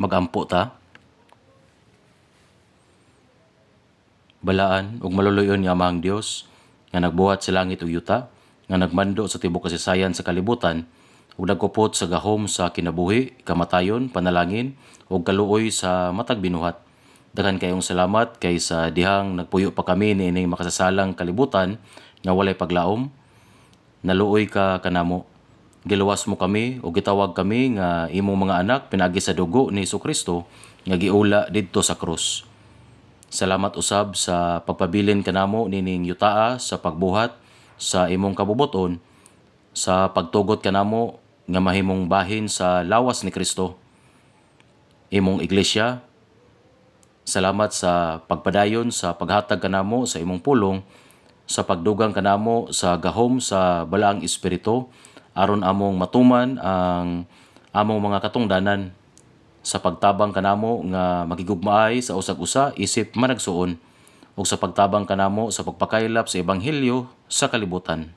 magampo ta. Balaan ug maluluyon nga Amahang Dios nga nagbuhat sa langit ug yuta, nga nagmando sa tibuok kasaysayan sa kalibutan ug nagkupot sa gahom sa kinabuhi, kamatayon, panalangin ug kaluoy sa matag binuhat. Daghan kayong salamat kay sa dihang nagpuyo pa kami niining makasasalang kalibutan nga walay paglaom. Naluoy ka kanamo. Giluwas mo kami o gitawag kami nga imong mga anak pinagi sa dugo ni Jesucristo nga giula didto sa krus. Salamat usab sa pagpabilin kanamo nining yutaa sa pagbuhat sa imong kabubuton, sa pagtugot kanamo nga mahimong bahin sa lawas ni Kristo. Imong iglesia, salamat sa pagpadayon sa paghatag kanamo sa imong pulong, sa pagdugang kanamo sa gahom sa balaang espiritu aron among matuman ang among mga katungdanan, sa pagtabang kanamo nga makigugmaay sa usag-usa isip managsuon, ug sa pagtabang kanamo sa pagpakaylap sa ebanghelyo sa kalibutan.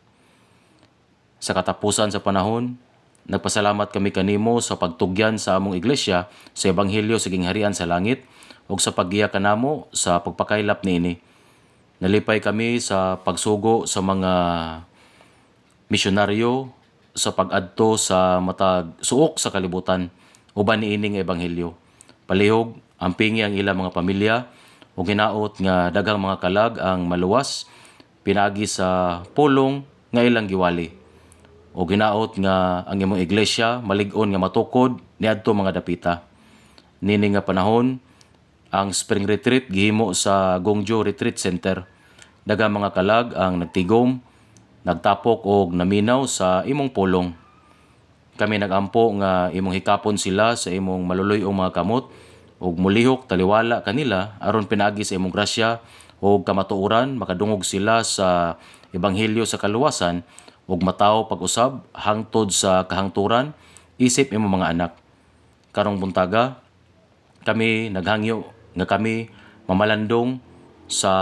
Sa katapusan sa panahon, nagpasalamat kami kanimo sa pagtugyan sa among iglesia sa ebanghelyo sa gingharian sa langit ug sa paggiya kanamo sa pagpakaylap niini. Nalipay kami sa pagsugo sa mga misyonaryo sa pag-adto sa matag suok sa kalibutan uban niini nga ebanghelyo. Palihog ampingi ang ilang mga pamilya ug hinaot nga daghang mga kalag ang maluwas pinagi sa pulong nga ilang giwali. Ug hinaot nga ang imong iglesia malig-on nga matukod niadto mga dapita. Nini nga panahon ang spring retreat gihimo sa Gongjo Retreat Center. Daghang mga kalag ang nagtigom, nagtapok og naminaw sa imong pulong. Kami nagampo nga imong hikapon sila sa imong maluluy-ong mga kamot ug mulihok taliwala kanila aron pinagi sa imong grasya ug kamatuoran makadungog sila sa ebanghelyo sa kaluwasan ug mataw pag-usab hangtod sa kahangturan isip imong mga anak. Karong buntaga kami naghangyo nga kami mamalandong sa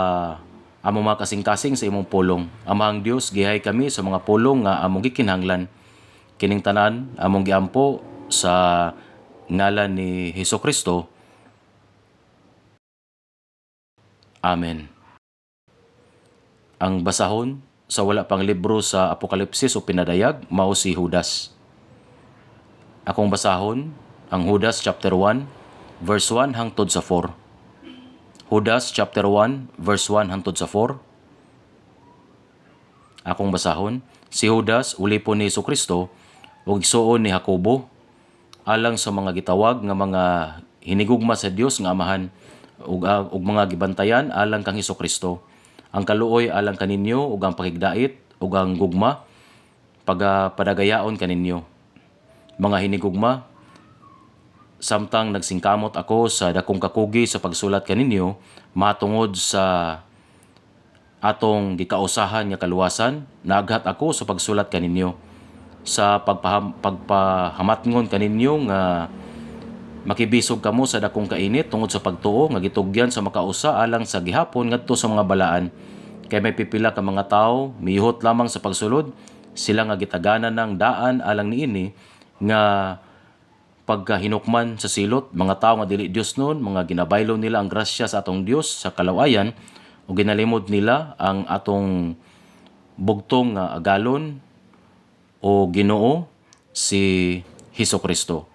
among mga kasing-kasing sa imong pulong. Amahang Dios, gihay kami sa mga pulong nga among gikinahanglan. Kining tanan among giampo sa ngalan ni Jesucristo. Amen. Ang basahon sa wala pang libro sa Apokalipsis o pinadayag mao si Judas. Akong basahon ang Judas chapter 1 verse 1 hangtod sa 4. Judas chapter 1 verse 1 hangtod sa 4. Akong basahon, si Judas ulipon ni Jesucristo ug igsuon ni Jacobo alang sa mga gitawag nga mga hinigugma sa Dios nga Amahan ug mga gibantayan alang kang Jesucristo. Ang kaluoy alang kaninyo ug ang pakigdait ug ang gugma padagayaon kaninyo. Mga hinigugma, samtang nagsingkamot ako sa dakong kakugi sa pagsulat kaninyo matungod sa atong gikausahan nga kaluwasan, naaghat ako sa pagsulat kaninyo sa pagpahamatngon kaninyo nga makibisog kamo sa dakong kainit tungod sa pagtuo nga gitugyan sa makausa alang sa gihapon ngadto sa mga balaan. Kay may pipila ka mga tawo mihot lamang sa pagsulod, sila nga gitaganan ng daan alang niini nga pagkahinukman sa silot, mga tawo nga dili Dios noon, mga ginabaylo nila ang grasya sa atong Dios sa kalawayan o ginalimod nila ang atong bugtong nga agalon o Ginoo si Jesucristo.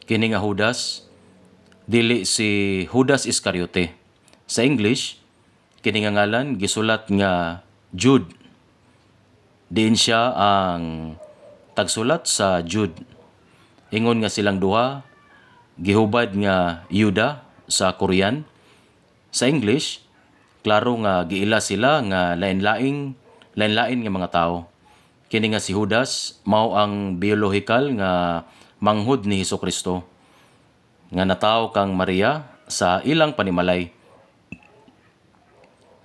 Kini nga Judas dili si Judas Iscariote. Sa English, kini nga ngalan gisulat nga Jude. Diin siya ang tagsulat sa Jude. Ingon nga silang duha gihubad nga Yuda sa Korean. Sa English, klaro nga giila sila nga lain-lain nga mga tao. Kini nga si Judas mao ang biological nga manghud ni Jesucristo nga natawo kang Maria sa ilang panimalay.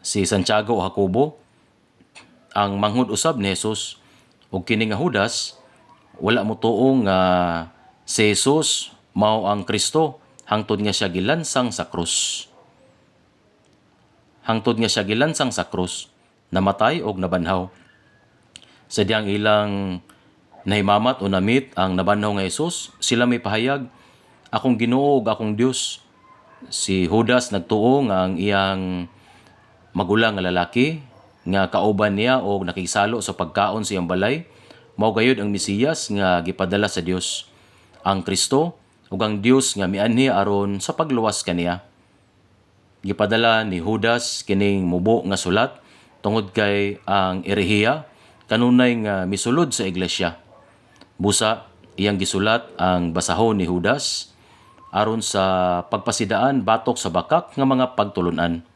Si Santiago o Jacobo ang manghud usab ni Jesus ug kini nga Judas wala mo tuo nga si Jesus mao ang Kristo hangtod nga siya gilansang sa krus. Hangtod nga siya gilansang sa krus, namatay og nabanhaw. Sadyang ilang nahimamat o namit ang nabanhaw nga Hesus, sila may pahayag, akong Ginoo ug akong Dios. Si Judas nagtuo nga ang iyang magulang nga lalaki nga kauban niya o nakisalo sa pagkaon sa iyang balay, mao gayud ang Mesiyas nga gipadala sa Dios, ang Kristo ug ang Dios nga mianhi aron sa pagluwas kaniya. Gipadala ni Judas kining mubo nga sulat tungod kay ang erehiya kanunay nga misulod sa iglesia. Busa, iyang gisulat ang basahon ni Judas aron sa pagpasidaan batok sa bakak nga mga pagtulunan.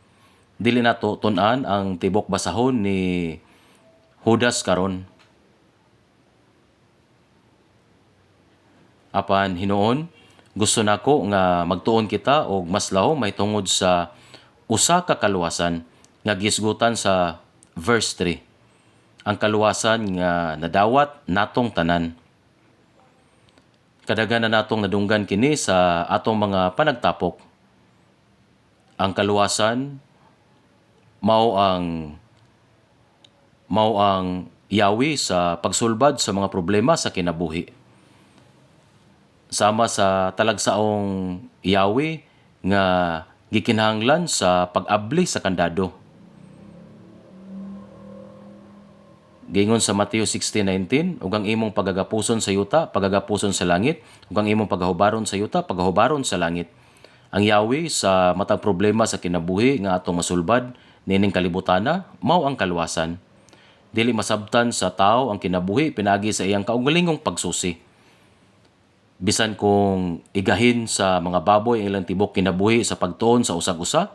Dili nato tun-an ang tibok basahon ni Judas karon. Apan hinuon, gusto nako nga magtuon kita og mas laho may tungod sa usa ka kaluwasan nga gisgutan sa verse 3. Ang kaluwasan nga nadawat natong tanan. Kadaghanan natong nadunggan kini sa atong mga panagtapok. Ang kaluwasan mao ang yawi sa pagsulbad sa mga problema sa kinabuhi. Sama sa talagsaong yawi nga gikinahanglan sa pag-abli sa kandado. Gingon sa Mateo 16:19, ug ang imong pagagapuson sa yuta, pagagapuson sa langit, ug ang imong pagahubaron sa yuta, pagahubaron sa langit. Ang yawi sa matag problema sa kinabuhi nga atong masulbad nining kalibutana, mao ang kaluwasan. Dili masabtan sa tao ang kinabuhi pinagi sa iyang kaugalingong pagsusi. Bisan kung igahin sa mga baboy ang ilang tibok kinabuhi sa pagtuon sa usag-usa,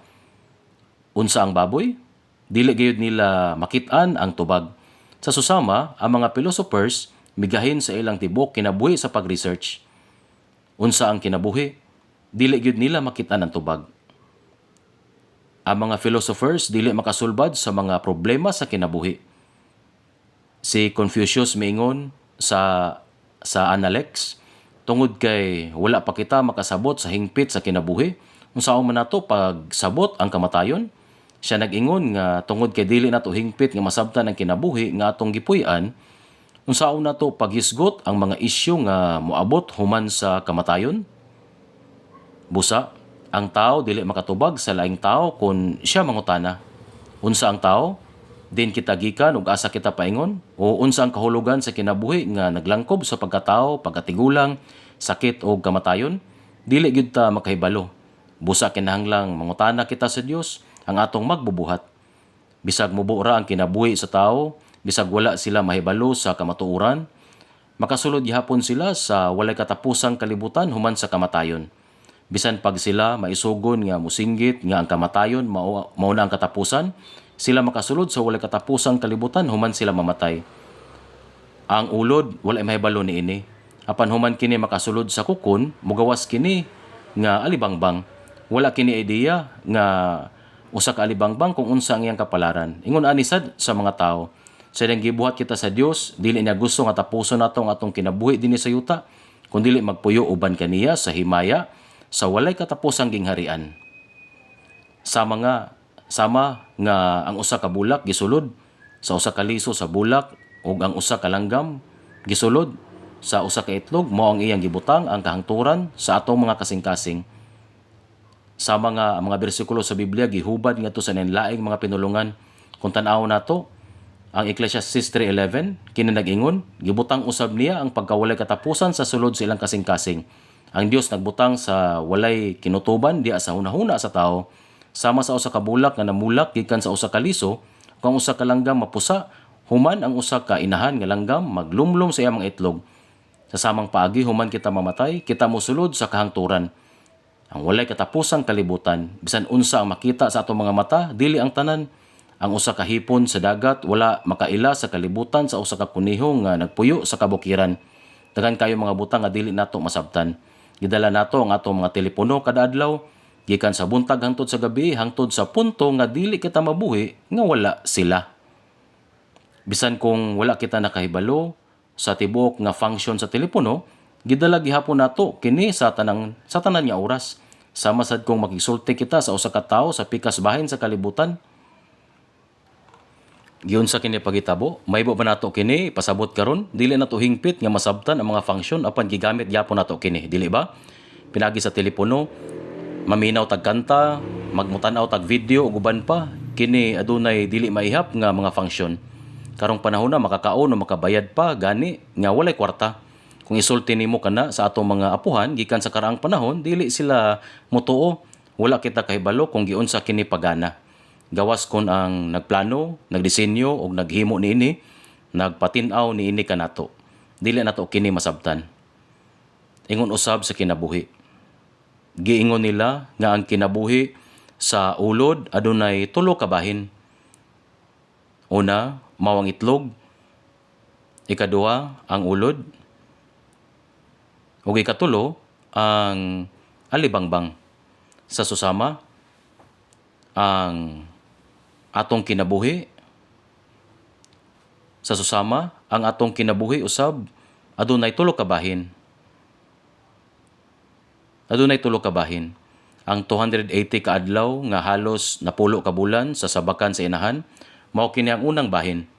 unsa ang baboy? Dili gayud nila makit-an ang tubag. Sa susama, ang mga philosophers migahin sa ilang tibok kinabuhi sa pag-research. Unsa ang kinabuhi? Dili gyud nila makit-an ang tubag. Ang mga philosophers dili makasulbad sa mga problema sa kinabuhi. Si Confucius miingon sa Analects, tungod kay wala pa kita makasabot sa hingpit sa kinabuhi, unsaon man nato pagsabot ang kamatayon? Siya nag-ingon nga tungod kay dili nato hingpit nga masabtan ang kinabuhi nga atong gipuy-an, unsaon nato paghisgot ang mga isyu nga moabot human sa kamatayon? Busa, ang tao dili makatubag sa laing tao kun siya mangutana. Unsa ang tao? Din kita gikan ug asa kita paingon? O unsa ang kahulugan sa kinabuhi nga naglangkob sa pagkatao, pagkatigulang, sakit o kamatayon? Dili gyud ta makahibalo. Busa kinahanglang mangutana kita sa Dios ang atong magbubuhat. Bisag mubo ra ang kinabuhi sa tao, bisag wala sila mahibalo sa kamatuoran, makasulod gihapon sila sa walay katapusang kalibutan human sa kamatayon. Bisan pag sila maisugon nga musinggit nga ang kamatayon mao na ang katapusan, sila makasulod sa walay katapusang kalibutan human sila mamatay. Ang ulod walay mahibalo niini. Apan human kini makasulod sa kukon, mugawas kini nga alibangbang. Wala kini ideya nga usa ka alibangbang kung unsa ang iyang kapalaran. Ingon ani sad sa mga tao, sa diyang gibuhat kita sa Dios, dili niya gusto nga tapuson nato ang atong kinabuhi dinhi sa yuta, kun dili magpuyo uban kaniya sa himaya sa walay katapusang gingharian. Sama nga ang usa ka bulak gisulod sa usa ka liso sa bulak ug ang usa ka langgam gisulod sa usa ka itlog, mao ang iyang gibutang ang kahangturan sa atong mga kasing-kasing. Sama nga ang mga bersikulo sa Biblia gihubad ngadto sa laing mga pinulungan. Kung tan-aw nato ang Ecclesiastes 3:11 kini nag-ingon, gibutang usab niya ang pagkawalay katapusan sa sulod sa ilang kasing-kasing. Ang Dios nagbutang sa walay kinutuban diha sa hunahuna sa tao, sama sa usa ka bulak nga namulak gikan sa usa ka liso, kung usa ka langgam mapusa, human ang usa ka inahan nga langgam maglumlom sa iyang mga itlog. Sa samang paagi human kita mamatay, kita mosulod sa kahangturan. Ang walay katapusang kalibutan, bisan unsa ang makita sa atong mga mata, dili ang tanan. Ang usa ka hipon sa dagat wala makaila sa kalibutan sa usa ka kuniho nga nagpuyo sa kabukiran. Daghan kayo mga butang nga dili nato masabtan. Gidala nato ang atong mga telepono kada adlaw, gikan sa buntag hangtod sa gabi, hangtod sa punto nga dili kita mabuhi nga wala sila. Bisan kung wala kita nakahibalo sa tibok nga function sa telepono, gidala gihapon nato kini sa tanan nga oras. Sama sad kung makisulti kita sa usa ka tawo sa pikas bahin sa kalibutan. Giunsa kini pagitabo, maybo ba nato kini pasabot karon? Dili nato hingpit nga masabtan ang mga function apan gigamit gyapon nato kini, dili ba? Pinagi sa telepono, maminaw tag kanta, magmutan-aw tag video ug uban pa, kini adunay dili maihap nga mga function. Karong panahon na makakaon o makabayad pa gani nga walay kwarta. Kung isulti nimo kana sa atong mga apuhan gikan sa karaang panahon, dili sila mutuo. Wala kita kahibalo kung giunsa kini pagana. Gawas kon ang nagplano, nagdisenyo o naghimo niini, nagpatin-aw niini kanato. Dili nato kini masabtan. Ingon usab sa kinabuhi. Giingon nila nga ang kinabuhi sa ulod adunay tulo ka bahin. Una, mao ang itlog. Ikaduha, ang ulod. Ug ikatulo, ang alibangbang. Sa susama, ang atong kinabuhi. Sa susama, ang atong kinabuhi usab adunay tulo ka bahin. Adunay tulo ka bahin. Ang 280 ka adlaw nga halos napulo ka bulan sa sabakan sa inahan, mao kini ang unang bahin.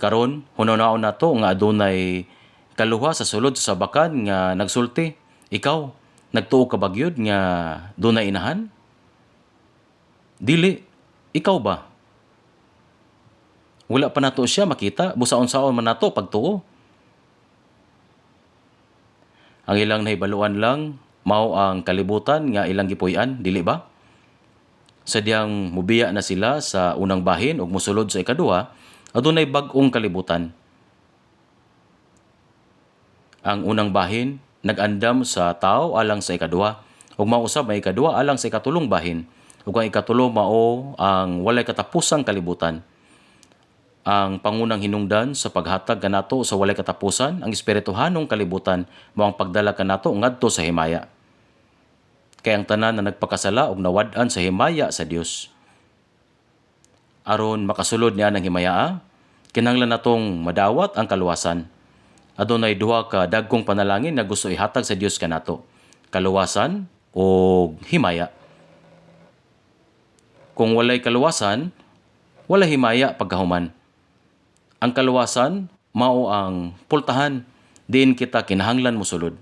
Karon hunaw-naon nato nga adunay kaluha sa sulod sa sabakan nga nagsulti. Ikaw, nagtuo ka ba gyud nga dunay inahan? Dili. Ikaw ba? Wala pa nato siya makita, busaon-saon man nato pagtuo. Ang ilang nahibaluan lang, mao ang kalibutan nga ilang gipuy-an, dili ba? Sadyang mubiya na sila sa unang bahin ug mosulod sa ikaduha, adunay bag-ong kalibutan. Ang unang bahin nag-andam sa tao alang sa ikaduha, ug mausab may ikaduha alang sa ikatulong bahin, ug ang ikatulo mao ang walay katapusang kalibutan. Ang pangunang hinungdan sa paghatag kanato sa walay katapusan, ang espirituhanong kalibutan mao ang pagdala kanato ngadto sa himaya. Kay ang tanan na nagpakasala ug nawad-an sa himaya sa Dios. Aron makasulod niya ng himaya, kinahanglan natong madawat ang kaluwasan. Adunay duha ka dagkong panalangin nga gusto ihatag sa Dios kanato: kaluwasan o himaya. Kung walay kaluwasan, wala himaya pagkahuman. Ang kaluwasan mao ang pultahan diin kita kinahanglan mosulod.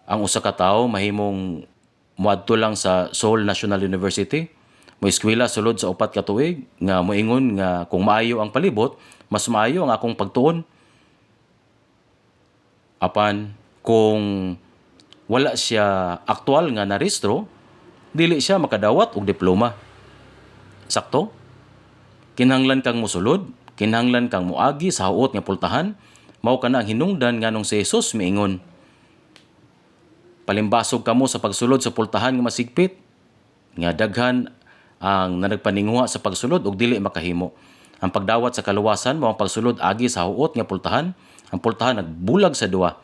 Ang usa ka tawo mahimong moadto lang sa Seoul National University, moeskwela sulod sa 4 ka tuig nga moingon nga kung maayo ang palibot, mas maayo ang akong pagtuon. Apan kung wala siya aktual nga narehistro, dili siya makadawat og diploma. Sakto? Kinahanglan kang mosulod, kinahanglan kang moagi sa huot nga pultahan, mao kana ang hinungdan nganong si Jesus miingon. Palimbasog kamo sa pagsulod sa pultahan nga masigpit, nga daghan ang nanagpaninguha sa pagsulod ug dili makahimo. Ang pagdawat sa kaluwasan mao ang pagsulod agi sa huot nga pultahan. Ang pultahan nagbulag sa duwa.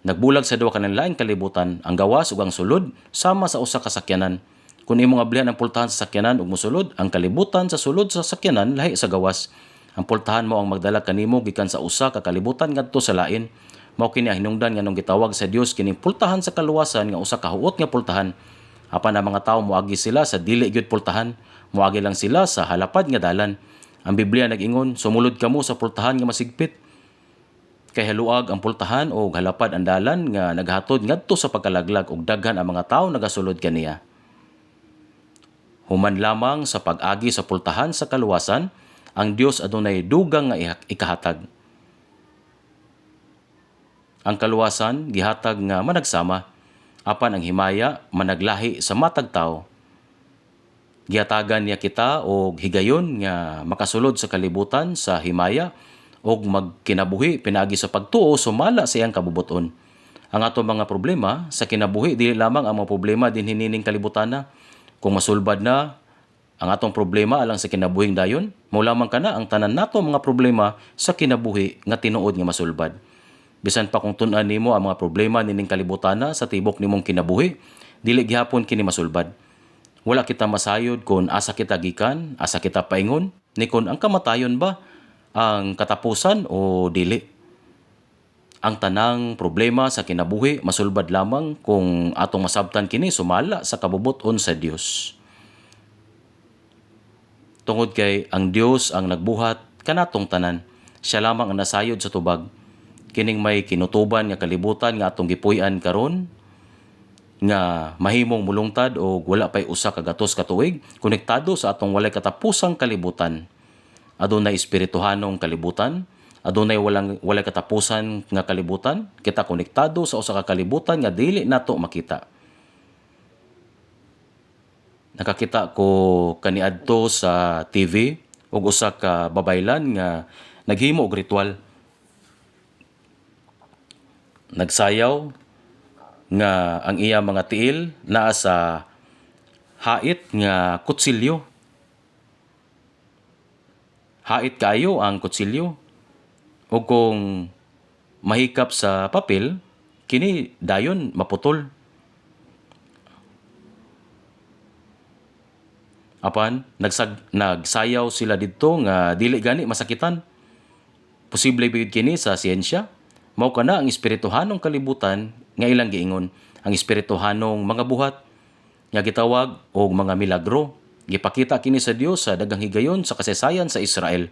Nagbulag sa duwa kanang laing kalibutan, ang gawas ug ang sulod sama sa usa ka sakyanan. Kung imong ablihan ang pultahan sa sakyanan ug mosulod, ang kalibutan sa sulod sa sakyanan lahi sa gawas. Ang pultahan mo ang magdala kanimo gikan sa usa ka kalibutan ngadto sa lain. Mao kini ang hinungdan nganong gitawag sa Dios kining pultahan sa kaluwasan nga usa ka huot nga pultahan. Apan ang mga tawo moagi sila sa dili gyud pultahan, moagi lang sila sa halapad nga dalan. Ang Biblia nag-ingon, sumulod kamo sa pultahan nga masigpit. Kay haluag ang pultahan o halapad ang dalan nga naghatod ngadto sa pagkalaglag ug daghan ang mga tawo nagasulod kaniya. Human lamang sa pag-agi sa pultahan sa kaluwasan, ang Dios adunay dugang nga ikahatag. Ang kaluwasan gihatag nga managsama, apan ang himaya managlahi sa matag tawo. Gihatagan niya kita og higayon nga makasulod sa kalibutan sa himaya og magkinabuhi pinaagi sa pagtuo sumala sa iyang kabubuton. Ang ato mga problema sa kinabuhi dili lamang ang mga problema dinhi nining kalibutan na. Kung masulbad na ang atong problema alang sa kinabuhing dayon, mao lamang kana ang tanan nato mga problema sa kinabuhi nga tinuod nga masulbad. Bisan pa kung tun-an nimo ang mga problema nining kalibutan na sa tibok nimong kinabuhi, dili gihapon kini masulbad. Wala kita masayod kung asa kita gikan, asa kita paingon, ni kun ang kamatayon ba ang katapusan o dili. Ang tanang problema sa kinabuhi masulbad lamang kung atong masabtan kini sumala sa kabubuton sa Dios. Tungod kay ang Dios ang nagbuhat kanatong tanan. Siya lamang ang nasayod sa tubag. Kining may kinutuban nga kalibutan nga atong gipuy-an karon nga mahimong mulungtad o wala pay usa ka gatos ka tuig, konektado sa atong walay katapusang kalibutan. Adunay espirituhanong kalibutan, adunay walay katapusan nga kalibutan, kita konektado sa usa ka kalibutan nga dili nato makita. Nakakita ko kaniadto sa TV ug usa ka babaylan nga naghimo og ritual. Nagsayaw nga ang iya mga tiil naa sa hait nga kutsilyo. Hait kayo ang kutsilyo. O kung mahikap sa papel, kini dayon maputol. Apan nagsayaw sila didto nga dili gani masakitan. Posible bigid kini sa siyensya. Mao kana ang espirituhanong kalibutan nga ilang giingon, ang espirituhanong mga buhat nga gitawag og mga milagro. Gipakita kini sa Dios sa daghang higayon sa kasaysayan sa Israel.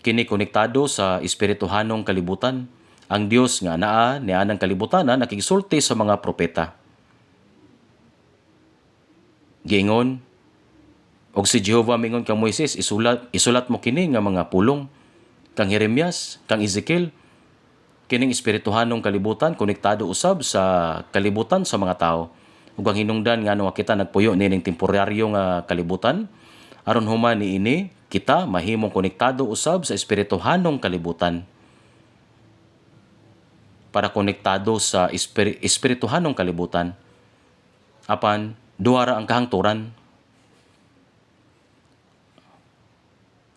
Kini konektado sa espirituhanong kalibutan. Ang Dios nga naa nianang kalibutan nakigsulti sa mga propeta. Giingon, og si Jehova mingon kang Moises, isulat mo kini nga mga pulong. Kang Jeremias, kang Ezekiel, kining espirituhanong kalibutan konektado usab sa kalibutan sa mga tao. Ug ang hinungdan nga ano kita nagpuyo nining temporaryo nga kalibutan, aron human niini kita mahimong konektado usab sa espirituhanong kalibutan. Para konektado sa espirituhanong kalibutan. Apan duha ra ang kahangturan.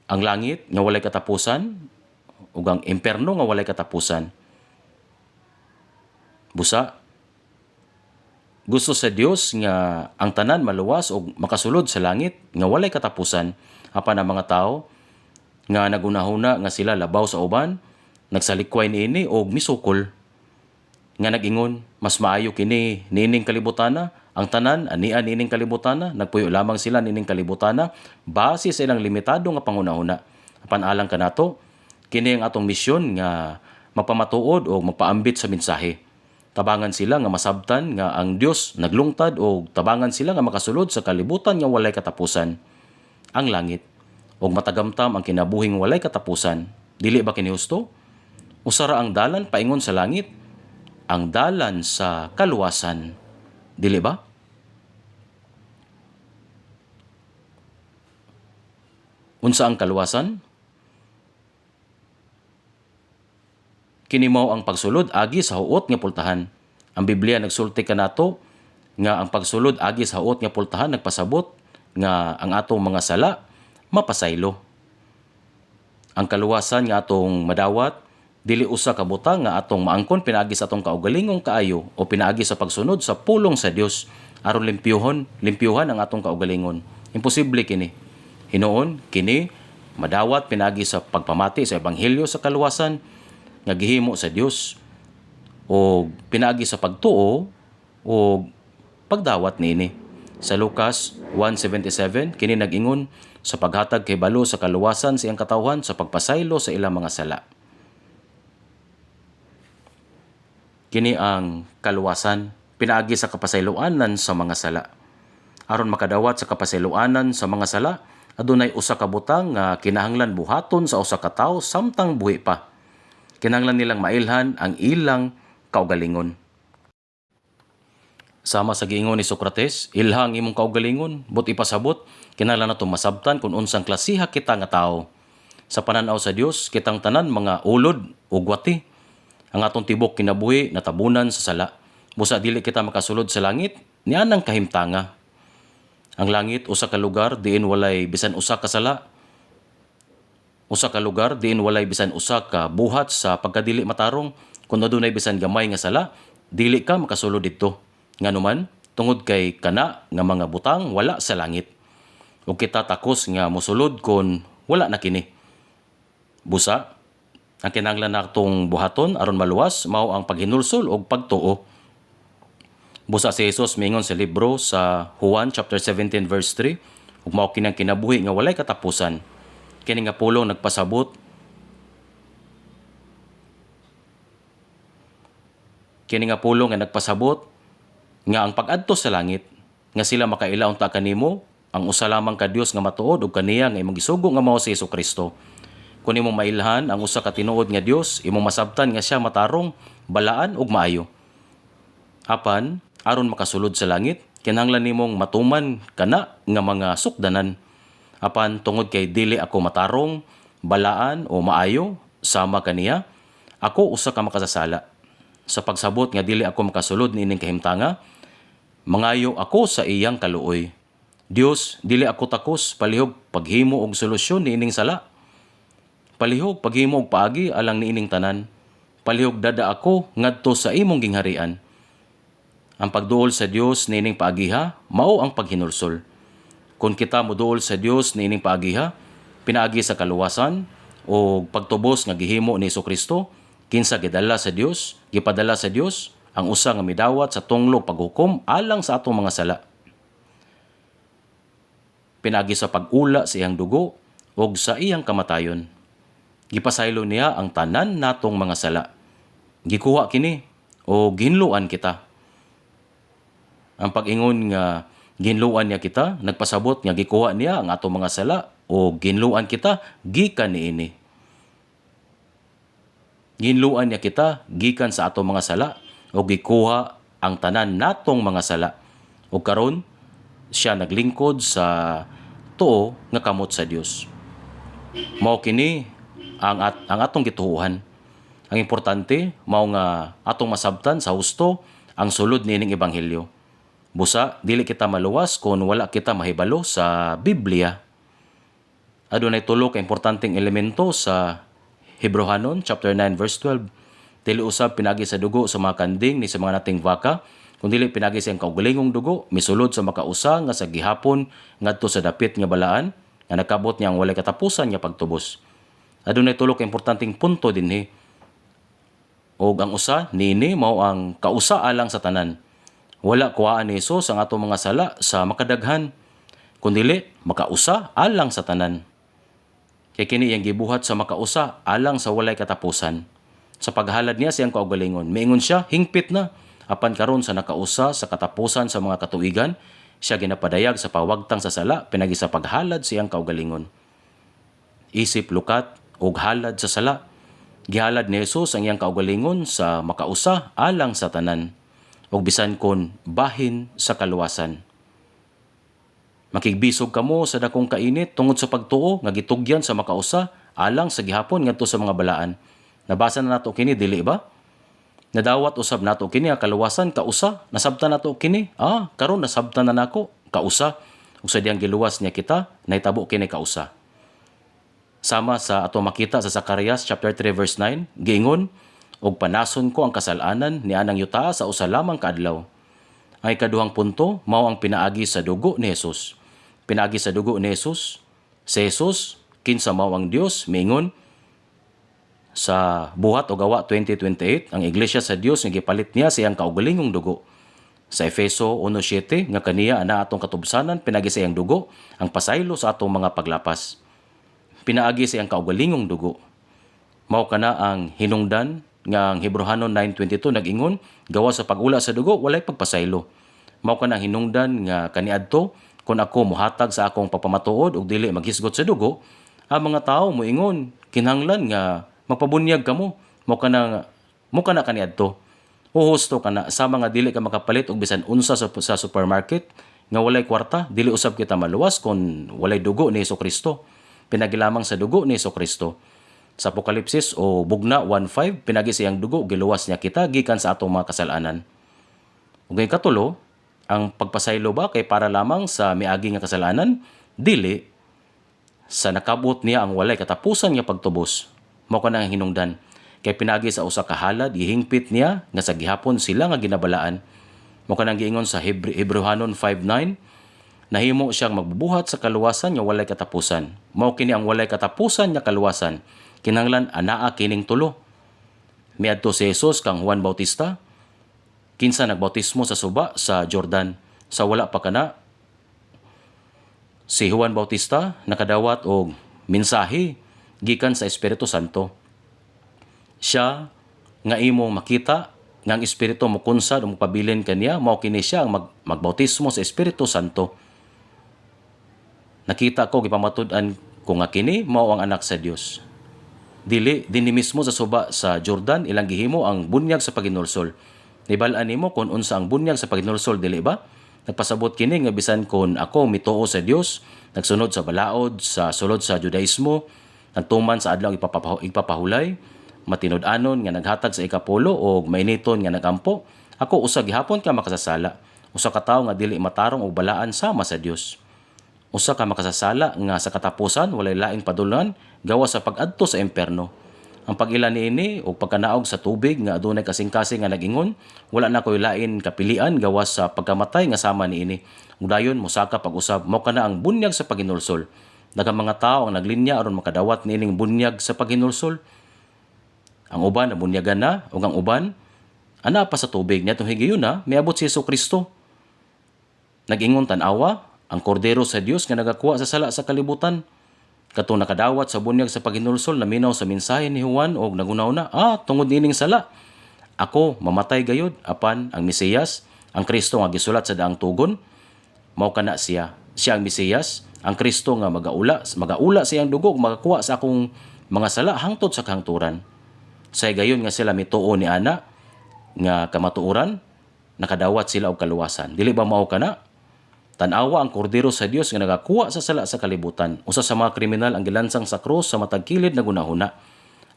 Ang langit nga walay katapusan ug ang impierno nga walay katapusan. Busa, gusto sa Dios nga ang tanan maluwas ug makasulod sa langit nga walay katapusan. Apan ang mga tao nga nagunahuna nga sila labaw sa uban, nagsalikway niini og misukol. Nga nagingon, mas maayo kini nining kalibutana, ang tanan ania nining kalibutana, nagpuyo lamang sila nining kalibutana base sa ilang limitado nga pangunahuna. Apan alang kanato, kini ang atong misyon nga magpamatuod o magpaambit sa mensahe. Tabangan sila nga masabtan nga ang Dios naglungtad o tabangan sila nga makasulod sa kalibutan nga walay katapusan, ang langit, og matagamtam ang kinabuhing walay katapusan. Dili ba kini husto? Usara ang dalan paingon sa langit, ang dalan sa kaluwasan. Dili ba? Unsa ang kaluwasan? Kini mao ang pagsulod agi sa huot nga pultahan. Ang Biblia nagsulti kanato nga ang pagsulod agi sa huot nga pultahan nagpasabot nga ang atong mga sala mapasaylo. Ang kaluwasan nga atong madawat dili usa ka butang nga atong maangkon pinaagi sa atong kaugalingong kaayo o pinaagi sa pagsunod sa pulong sa Dios aron limpyuhan ang atong kaugalingon. Imposible kini. Hinuon kini madawat pinaagi sa pagpamati sa ebanghelyo sa kaluwasan nga gihimo sa Dios o pinaagi sa pagtuo o pagdawat niini. Sa Lucas 1:77 kini nag-ingon sa paghatag kay balo sa kaluwasan sa iyang katawhan sa pagpasaylo sa ilang mga sala. Kini ang kaluwasan pinaagi sa kapasayloanan sa mga sala. Aron makadawat sa kapasayloanan sa mga sala, adunay usa ka butang nga kinahanglan buhaton sa usa ka tawo samtang buhi pa. Kinahanglan nilang mailhan ang ilang kaugalingon. Sama sa giingon ni Socrates, ilhang imong kaugalingon, but ipasabot, kinahanglan nato masabtan kung unsang klasiha kita nga tawo. Sa pananaw sa Dios, kitang tanan mga ulod o gwati. Ang atong tibok kinabuhi natabunan sa sala. Busa dili kita makasulod sa langit, nianang kahimtanga. Ang langit usa ka lugar diin walay bisan usa ka sala. Usa ka lugar diin walay bisan usa ka buhat sa pagkadili matarong. Kung adunay bisan gamay nga sala, dili ka makasulod didto. Nganuman, tungod kay kana nga mga butang wala sa langit. Ug kita takos nga mosulod kon wala na kini. Busa, ang kinahanglan natong buhaton aron maluwas mao ang paghinulsol og pagtuo. Busa si Jesus mingon sa libro sa Juan chapter 17 verse 3, ug mao kini ang kinabuhi nga walay katapusan. Kini nga pulong nagpasabot nga ang pag-adto sa langit nga sila makailaw ta kanimo ang usa lamang ka Dios nga matuod ug kaniya nga imong gisugo nga mao si Hesukristo. Kung imong mailhan ang usa ka tinuod nga Dios, imong masabtan nga siya matarong, balaan ug maayo. Apan aron makasulod sa langit, kinahanglan nimong matuman kana nga mga sukdanan. Apan tungod kay dili ako matarong, balaan o maayo sama kaniya, ako usa ka makasasala. Sa pagsabot nga dili ako makasulod niining kahimtanga, mangayo ako sa iyang kaluoy. Dios, dili ako takos palihog paghimo og solusyon niining sala. Palihog paghimo og paagi alang niining tanan. Palihog dada ako ngadto sa imong gingharian. Ang pagduol sa Dios niining paagiha mao ang paghinulsol. Kung kita moduol sa Dios niining paagiha, pinaagi sa kaluwasan o pagtubos nga gihimo ni Hesukristo, kinsa gipadala sa Dios ang usa nga midawat sa tunglo paghukom alang sa atong mga sala. Pinaagi sa pag-ula sa iyang dugo ug sa iyang kamatayon. Gipasaylo niya ang tanan natong mga sala. Gikuha kini o ginluan kita. Ang pag-ingon nga ginluan niya kita, nagpasabot nga gikuha niya ang atong mga sala o ginluan kita gikan niini. Ginluan niya kita gikan sa atong mga sala o gikuha ang tanan natong mga sala. O karon siya naglingkod sa tuo nga kamot sa Dios. Mao kini ang atong gituhuhan. Ang importante mao nga atong masabtan sa husto ang sulod niining ebanghelyo. Busa dili kita maluwas kung wala kita mahibalo sa Biblia. Adunay tulo ka importanteng elemento sa Hebrehanon chapter 9 verse 12. Dili usab pinagi sa dugo sa mga kanding ni sa mga nating baka, kung dili pinagi sa kaugalingong dugo misulod sa makausa nga sa gihapon ngadto sa dapit nga balaan nga nakabot niya ang walay katapusan nga pagtubos. Adunay tulo ka importanteng punto dinhi. Og ang usa niini mao ang kausa alang sa tanan. Wala kuhaan ni Hesus ang atong mga sala sa makadaghan, kundi makausa alang sa tanan. Kay kini iyang gibuhat sa makausa alang sa walay katapusan. Sa paghalad niya siyang kaugalingon, miingon siya, hingpit na. Apan karon sa nakausa sa katapusan sa mga katuigan, siya ginapadayag sa pawagtang sa sala pinagi sa paghalad siyang kaugalingon. Isip lukat ug halad sa sala. Gihalad ni Hesus ang iyang kaugalingon sa makausa alang sa tanan. O bisan kon bahin sa kaluwasan. Makigbisog kamo sa dakong kainit tungod sa pagtuo nga gitugyan sa makausa alang sa gihapon ngadto sa mga balaan. Nabasa na nato kini dili ba? Nadawat usab nato kini ang kaluwasan kausa, nasabtan nato kini. Karon nasabtan na nako kausa. Ug sa diyang giluwas niya kita, nahitabo kini kausa. Sama sa ato makita sa Zacarias chapter 3 verse 9, giingon, og panason ko ang kasalanan ni anang yuta sa usa lamang kaadlaw. Ay kaduhang punto mao ang pinaagi sa dugo ni Hesus. Pinaagi sa dugo ni Hesus. Si Hesus kinsa mao ang Dios miingon sa buhat o gawa 20:28 ang iglesia sa Dios nga gipalit niya sa iyang kaugalingong dugo. Sa Efeso 1:7 nga kaniya ana atong katubsanan pinagi sa iyang dugo ang pasaylo sa atong mga paglapas. Pinaagi sa iyang kaugalingong dugo. Mao kana ang hinungdan nga ang Hebrehanon 9:22 nag-ingon, gawa sa pag-ula sa dugo walay pagpasaylo. Mao kana hinungdan nga kaniadto kun ako mohatag sa akong papamatuod ug dili maghisgot sa dugo, ang mga tawo moingon kinahanglan nga magpabunyag kamo. Mao kana kaniadto. Husto kana sama nga dili ka makapalit og bisan unsa sa supermarket nga walay kwarta, dili usab kita maluwas kun walay dugo ni Hesukristo. Pinagilamang sa dugo ni Hesukristo. Sa Apokalipsis o Bugna 1:5, pinagi siyang dugo, giluwas niya kita gikan sa atong mga kasalanan. Ug katulo, ang pagpasaylo ba kay para lamang sa miagi nga kasalanan? Dili. Sa nakabot niya ang walay katapusan nga pagtubos. Mao kana ang hinungdan. Kay pinagi sa usa ka halad, gihingpit niya nga sa gihapon sila nga ginabalaan. Mao kana ang giingon sa Hebrehanon 5:9, nahimo siyang magbubuhat sa kaluwasan nga walay katapusan. Mao kini ang walay katapusan nga kaluwasan. Kinahanglan anaa kining tulo. Miadto si Hesus kang Juan Bautista, kinsa nagbautismo sa suba sa Jordan. Sa wala pa kana Si Juan Bautista nakadawat og mensahe gikan sa Espiritu Santo. Siya nga imo makita nga ang Espiritu mo kunsad o magpabilin kaniya, mao kini siya ang magbautismo sa Espiritu Santo. Nakita ko, gipamatud-an ko nga kini mao ang anak sa Dios. Dinhi mismo sa suba sa Jordan ilang gihimo ang bunyag sa paginulsol. Nibal-an nimo kung unsa ang bunyag sa paginulsol, dili ba? Nagpasabot kini nga bisan kon ako mituo sa Dios, nagsunod sa balaod, sa sulod sa Judaismo, nagtuman sa adlaw ipapahulay, matinud-anon nga naghatag sa ikapulo o mainiton nga nagampo, ako usa gihapon ka makasasala. Usa ka tawo nga dili matarong og balaan sama sa Dios. Usa ka makasasala nga sa katapusan walay laing padulungan gawas sa pag-adto sa impierno. Ang pag-ila niini o pagkanaog sa tubig nga adunay kasing-kasing nga nag-ingon, wala na koy lain kapilian gawas sa pagkamatay nga sama niini. Ug dayon mosaka pag-usab mao kana ang bunyag sa paginulsol. Daghang mga tawo ang naglinya aron makadawat niining bunyag sa paginulsol. Ang uban nabunyagan na ug ang uban ana pa sa tubig. Niadtong higayon na miabot si Jesucristo. Nag-ingon tan-awa ang kordero sa Dios nga nagakuha sa sala sa kalibutan. Katong nakadawat sa bunyag sa paginulsol, naminaw sa mensahe ni Juan og nagunaw-na, tungod nining sala, ako mamatay gayud apan ang Mesiyas, ang Kristo nga gisulat sa daang tugon, mao kana siya. Siya ang Mesiyas, ang Kristo nga magaula sa iyang dugo, magakuha sa akong mga sala hangtod sa kahangturan. Say gayon nga sila mituo ni ana nga kamatuoran, nakadawat sila og kaluwasan. Dili ba mao kana? Tan-awa ang kordero sa Dios nga nagakuha sa sala sa kalibutan. Usa sa mga kriminal ang gilansang sa krus sa matag kilid na gunahuna.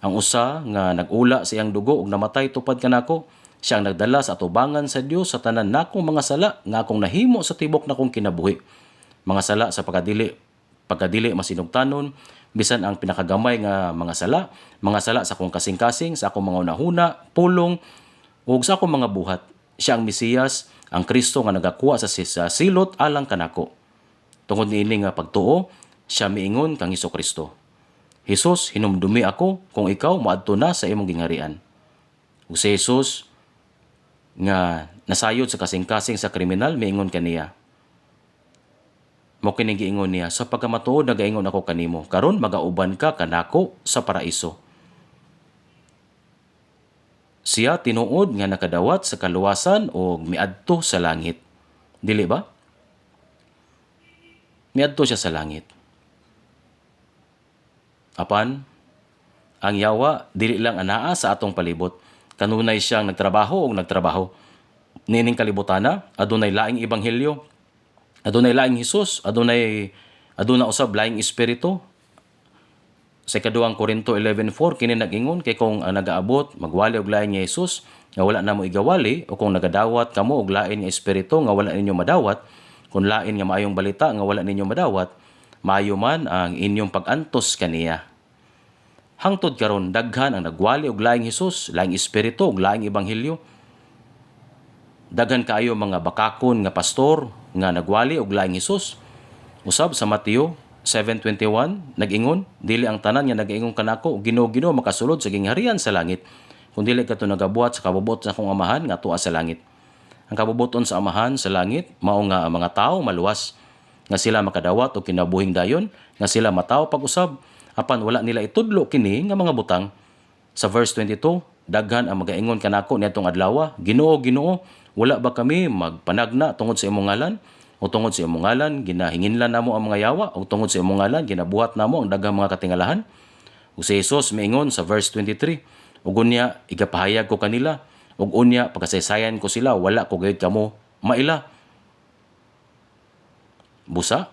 Ang usa nga nag-ula sa iyang dugo ug namatay tupad kanako, siya ang nagdala sa atubangan sa Dios sa tanan nakong mga sala nga akong nahimo sa tibok na kong kinabuhi. Mga sala sa pagkadili masinugtanon, bisan ang pinakagamay nga mga sala sa akong kasing-kasing, sa akong mga unahuna, pulong, ug sa akong mga buhat. Siya ang Mesiyas, ang Kristo nga nagakuha sa silot alang kanako. Tungod niini nga pagtuo, siya miingon kang Hesukristo. Jesus, hinumdumi ako kung ikaw maadto na sa imong gingharian. Ug si Jesus nga nasayod sa kasing-kasing sa kriminal, miingon kaniya. Mo kining giingon niya, sa pagkamatuod nagaingon ako kanimo, karon magauban ka kanako sa paraiso. Siya tinuod nga nakadawat sa kaluwasan o miadto sa langit. Dili ba? Miadto siya sa langit. Apan, ang yawa dili lang anaa sa atong palibot. Kanunay siyang nagtrabaho o nagtrabaho. Nining kalibutana, adunay laing ebanghelyo, adunay laing Hesus, aduna usab laing espiritu. Sa ikaduhang Korinto 11:4 kini nag-ingon kay kung ang nagaabot magwali og lain nga Hesus nga wala na mo igawali, o kung nagadawat kamo og lain nga espiritu nga wala ninyo madawat, kung lain nga maayong balita nga wala ninyo madawat, maayo man ang inyong pag-antos kaniya. Hangtod karon daghan ang nagwali og laing Hesus, laing espiritu ug laing ebanghelyo. Daghan kaayo mga bakakon nga pastor nga nagwali og laing Hesus. Usab sa Mateo 7:21 nag-ingon, dili ang tanan nga nag-ingon kanako Ginoo makasulod sa gingharian sa langit, kung dili kadto nagabuhat sa kabubot sa akong amahan nga tuwa sa langit. Ang kabubuton sa amahan sa langit mao nga ang mga tawo maluwas, nga sila makadawat og kinabuhing dayon, nga sila mataw pag-usab apan wala nila itudlo kini nga mga butang. Sa verse 22, daghan ang magaingon kanako niadtong adlaw, Ginoo, wala ba kami magpanagna tungod sa imong ngalan? O tungod sa imong ngalan, ginahinginlan namo ang mga yawa, o tungod sa imong ngalan, ginabuhat namo ang daghang mga katingalahan. Ug si Jesus miingon sa verse 23, ug unya igapahayag ko kanila, ug unya pagkasaysayan ko sila, wala ko gayud kamo maila. Busa?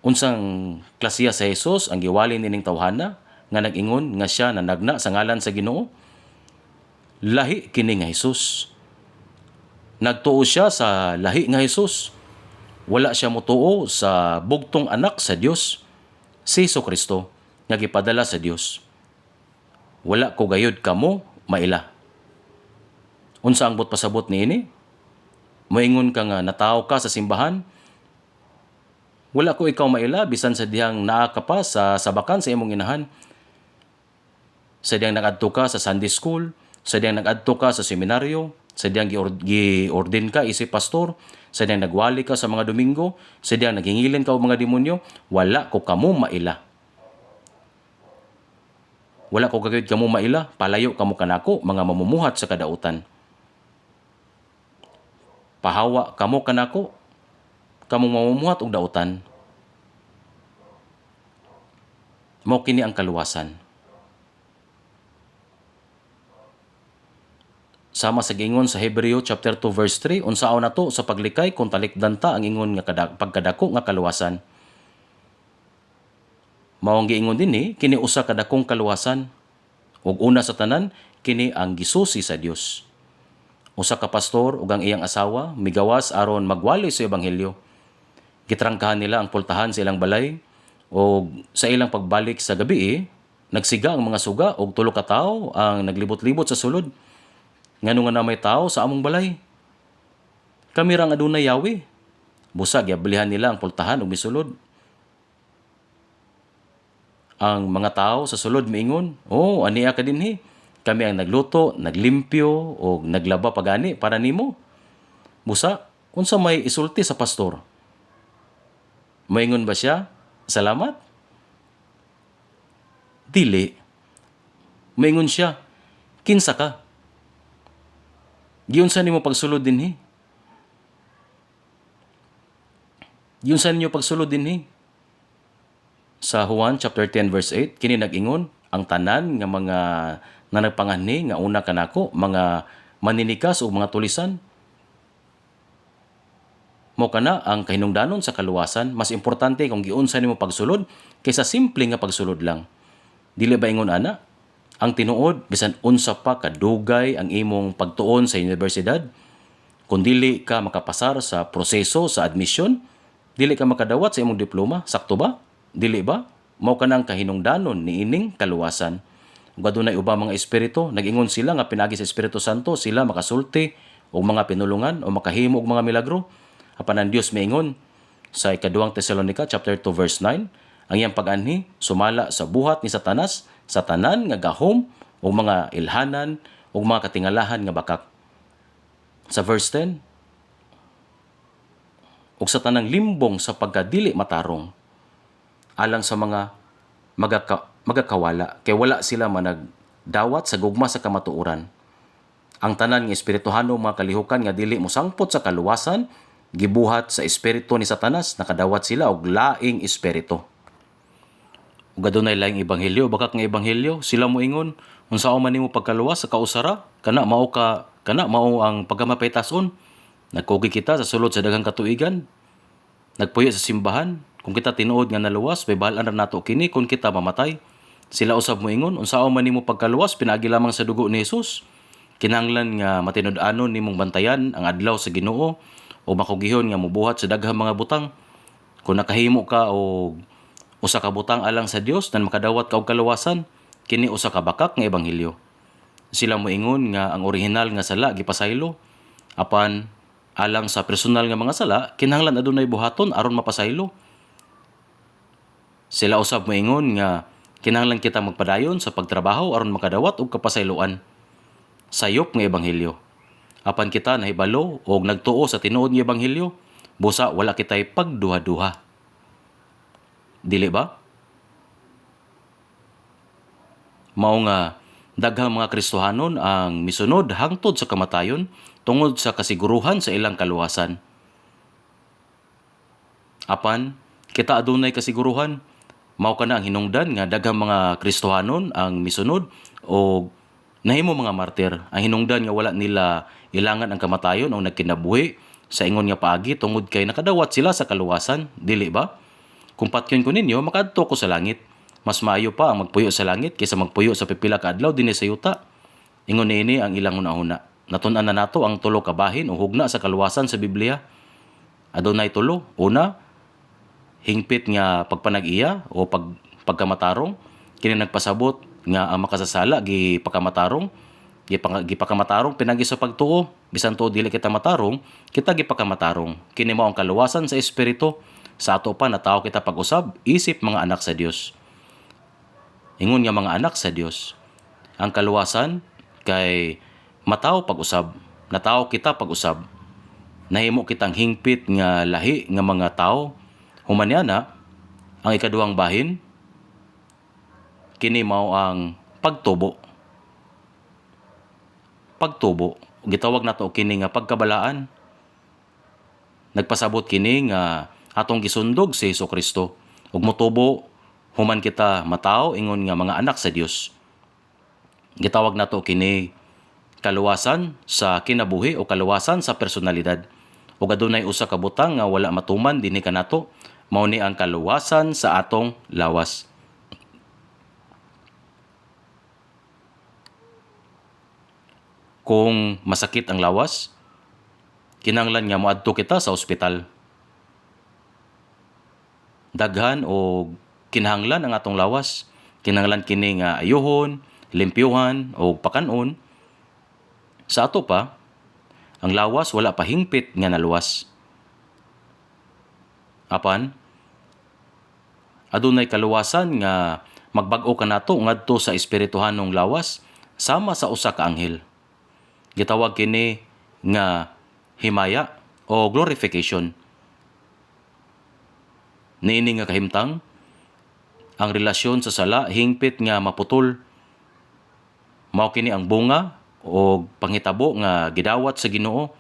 Unsang klasiya sa Jesus ang giwali nining tawhana nga nag-ingon nga siya nanagna sa ngalan sa Ginoo? Lahi kini nga Jesus. Nagtuo siya sa lahi nga Jesus. Wala siya motuo sa bugtong anak sa Dios, si Hesukristo, nga gipadala sa Dios. Wala ko gayud kamo maila. Unsa ang pasabot niini? Moingon ka nga natawo ka sa simbahan, wala ko ikaw maila bisan sa dihang naa ka pa sa sabakan sa imong inahan. Sa diyang nag-adto ka sa Sunday school, sa diyang nag-adto ka sa seminaryo, sa diyang gi-ordain ka isip pastor, sa diyang nagwali ka sa mga Domingo, sa diyang naghingilin ka og mga demonyo, wala ko kamo maila. Wala ko kagayod kamo maila, palayo kamo kanako, mga mamumuhat sa kadautan. Pahawa kamo kanako, kamo mamumuhat og dautan. Mao kini ang kaluwasan. Sama sa giingon sa Hebreo chapter 2 verse 3, unsaon nato sa paglikay kung talikdan ta ang ingon nga pagkadako nga kaluwasan. Mao ang giingon dinhi, kini usa ka dakong kaluwasan. Ug una sa tanan, kini ang gisusi sa Dios. Usa ka pastor ug ang iyang asawa migawas aron magwali sa ebanghelyo. Gitrangkahan nila ang pultahan sa ilang balay o sa ilang pagbalik sa gabi, nagsiga ang mga suga og tulo ka tawo ang naglibot-libot sa sulod. Ngano nga na may tao sa among balay. Kami rang adunay yawi. Busa giabilihan nila ang pultahan ug misulod. Ang mga tao sa sulod miingon, "Oh, aniya ka dinhi. Kami ang nagluto, naglimpyo o naglaba pagani para nimo." Busa, unsa may isulti sa pastor? Moingon ba siya, "Salamat"? Dili. Moingon siya, "Kinsa ka? Giunsa nimo pagsulod dinhi? Giunsa ninyo pagsulod dinhi?" Sa Juan chapter 10 verse 8, kini nag-ingon, ang tanan nga mga nanagpanganhi nga una kanako, mga maninikas o mga tulisan. Mo kana ang kahinungdanon sa kaluwasan, mas importante kung giunsa nimo pagsulod kaysa simple nga pagsulod lang. Dili ba ingon ana? Ang tinuod, bisan unsa pa kadugay ang imong pagtuon sa universidad, kung dili ka makapasar sa proseso sa admission, dili ka makadawat sa imong diploma, sakto ba? Dili ba? Mao ka nang kahinungdanon ni ining kaluwasan. Ug adunay ubang mga espiritu, nag-ingon sila nga pinagi sa Espiritu Santo, sila makasulti og mga pinulungan o makahimo og mga milagro. Apan ang Dios miingon sa ikaduhang Tesalonica chapter 2 verse 9, ang iyang pag-anhi sumala sa buhat ni Satanas sa tanan nga gahom o mga ilhanan o mga katingalahan nga bakak. Sa verse 10, ug sa tanang limbong sa pagkadili matarong alang sa mga magakawala kay wala sila managdawat sa gugma sa kamatuoran. Ang tanan nga espirituhanong mga kalihukan nga dili mosangpot sa kaluwasan gibuhat sa espiritu ni Satanas, nakadawat sila og laing espiritu. Ug adunay laing ebanghelyo, bakak nga ebanghelyo, sila moingon, unsa man nimo pagkaluwas sa kausara, kana mao ang pagkamapaytason. Nagkugi kita sa sulod sa daghang katuigan, nagpuyo sa simbahan, kung kita tinuod nga naluwas, may bahalan ra nato kini kung kita mamatay. Sila usab moingon, unsa man nimo pagkaluwas, pinaagi lamang sa dugo ni Jesus. Kinahanglan nga matinud-anon nimong bantayan ang adlaw sa Ginoo o makugihon nga mobuhat sa daghang mga butang. Kung nakahimo ka o usa ka butang alang sa Dios na makadawat ka og kaluwasan, kini usa ka bakak nga ebanghelyo. Sila moingon nga ang orihinal nga sala gipasaylo, apan alang sa personal nga mga sala kinahanglan adunay buhaton aron mapasaylo. Sila usab moingon nga kinahanglan kita magpadayon sa pagtrabaho aron makadawat og kapasayloan. Sayop nga ebanghelyo. Apan kita nahibalo og nagtuo sa tinuod nga ebanghelyo, busa wala kitay pagduha-duha. Dili ba? Mao nga daghang mga Kristohanon ang misunod hangtod sa kamatayon tungod sa kasiguruhan sa ilang kaluwasan. Apan kita adunay kasiguruhan, mao kana ang hinungdan nga daghang mga Kristohanon ang misunod o nahimo mga martir. Ang hinungdan nga wala nila ilangan ang kamatayon o nagkinabuhi sa ingon nga paagi tungod kay nakadawat sila sa kaluwasan, dili ba? Kung patyon ko ninyo, makadto ko sa langit. Mas maayo pa ang magpuyo sa langit kaysa magpuyo sa pipila ka adlaw dinhi sa yuta. Ingon niini ang ilang una-una. Natun-an na nato ang tulo ka bahin o hugna sa kaluwasan sa Biblia. Adunay tulo. Una, hingpit nga pagpanag-iya o pagkamatarong. Kini nagpasabot nga ang makasasala gipakamatarong. Gipakamatarong pinagi sa pagtuo. Bisan tuo dili kita matarong, kita gipakamatarong. Kini mao ang kaluwasan sa espiritu. Sa ato pa na tao kita pag-usab, isip mga anak sa Dios. Ingon nga mga anak sa Dios. Ang kaluwasan kay mataw pag-usab. Natawo kita pag-usab. Nahimo kitang hingpit nga lahi nga mga tao. Human ana, ang ikaduhang bahin, kini mao ang pagtubo. Pagtubo. Gitawag nato kini nga pagkabalaan. Nagpasabot kini nga atong gisundog si Hesukristo. Ug motubo human kita matawo ingon nga mga anak sa Dios. Gitawag nato kini kaluwasan sa kinabuhi o kaluwasan sa personalidad. Ug adunay usa ka butang nga wala matuman dinhi kanato, mao ni ang kaluwasan sa atong lawas. Kung masakit ang lawas, kinahanglan nga moadto kita sa ospital. Daghan o kinahanglan ang atong lawas. Kinahanglan kini nga ayuhon, limpyuhan o pakanon. Sa ato pa, ang lawas wala pa hingpit nga naluwas. Apan, adunay kaluwasan nga magbag-o kanato ngadto sa espirituhanong lawas sama sa usa ka anghel. Gitawag kini nga himaya o glorification. Niini nga kahimtang, ang relasyon sa sala hingpit nga maputol. Mao kini ang bunga o panghitabo nga gidawat sa Ginoo.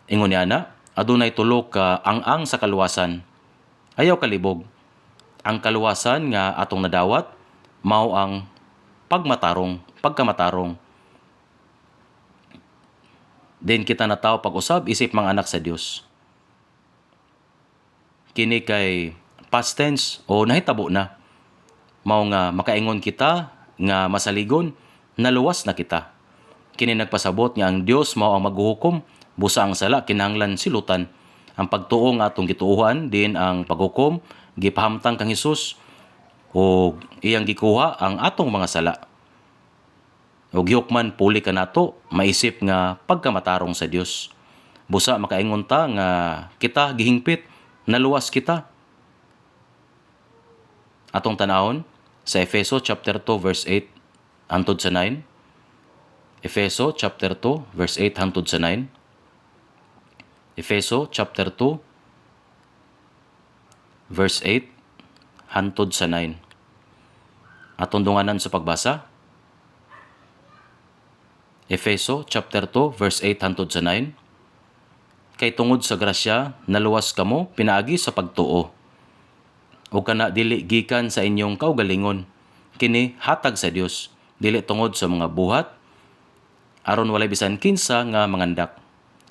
Ingon niya na, adunay tulo ka ang sa kaluwasan. Ayaw kalibog. Ang kaluwasan nga atong nadawat mao ang pagkamatarong. Din kita natawo pag-usab isip mga anak sa Dios. Kini kay past tense o nahitabo na. Mao nga makaingon kita nga masaligon, naluwas na kita. Kini nagpasabot nga ang Dios mao ang maghuhukom, busa ang sala kinahanglan silutan. Ang pagtuo nga atong gituohan din ang paghukom gipahamtang kang Hesus o iyang gikuha ang atong mga sala. O gihukman puli kanato maisip nga pagkamatarong sa Dios. Busa makaingon ta nga kita gihingpit, naluwas kita. Atong tanawon sa Efeso chapter 2 verse 8 hangtod sa 9. Efeso chapter 2 verse 8 hangtod sa 9. Efeso chapter 2 verse 8 hangtod sa 9. Atong dunganan sa pagbasa. Efeso chapter 2 verse 8 hangtod sa 9. Kay tungod sa grasya naluwas kamo pinaagi sa pagtuo. O kana dili gikan sa inyong kaugalingon, kini hatag sa Dios, dili tungod sa mga buhat aron walay bisan kinsa nga mangandak.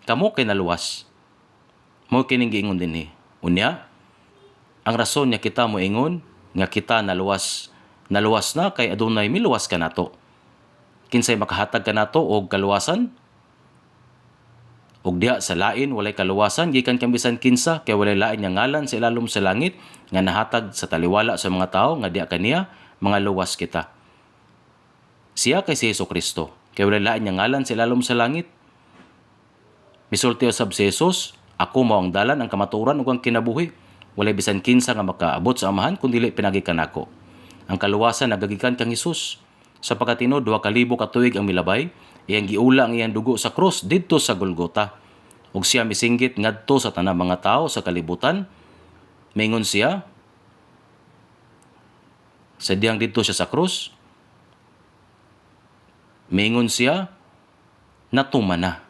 Kamo kay naluwas. Mo kining giingon dinhi. Unya, ang rason niya kita mo ingon nga kita naluwas. Naluwas na kay adunay miluwas kanato. Kinsay makahatag kanato og kaluwasan? Og diha sa lain walay kaluwasan gikan kang bisan kinsa kay walay lain nga ngalan sa ilalom sa langit nga nahatag sa taliwala sa mga tawo nga diha kaniya mga luwas kita. Siya kay si Hesukristo. Kay walay lain nga ngalan sa ilalom sa langit. Misulti usab si Jesus, ako mao ang dalan, ang kamatuoran ug ang kinabuhi. Walay bisan kinsa nga makaabot sa Amahan kun dili pinagi kanako. Ang kaluwasan nagagikan kang Hesus. Sa pagkatino 2,000 ka tuig ang milabay, iyang giula ang iyang dugo sa krus didto sa Golgota. Ug siya misinggit ngadto sa tanang mga tao sa kalibutan. Mingon siya, sa diyang didto siya sa krus, mingon siya, natuma na.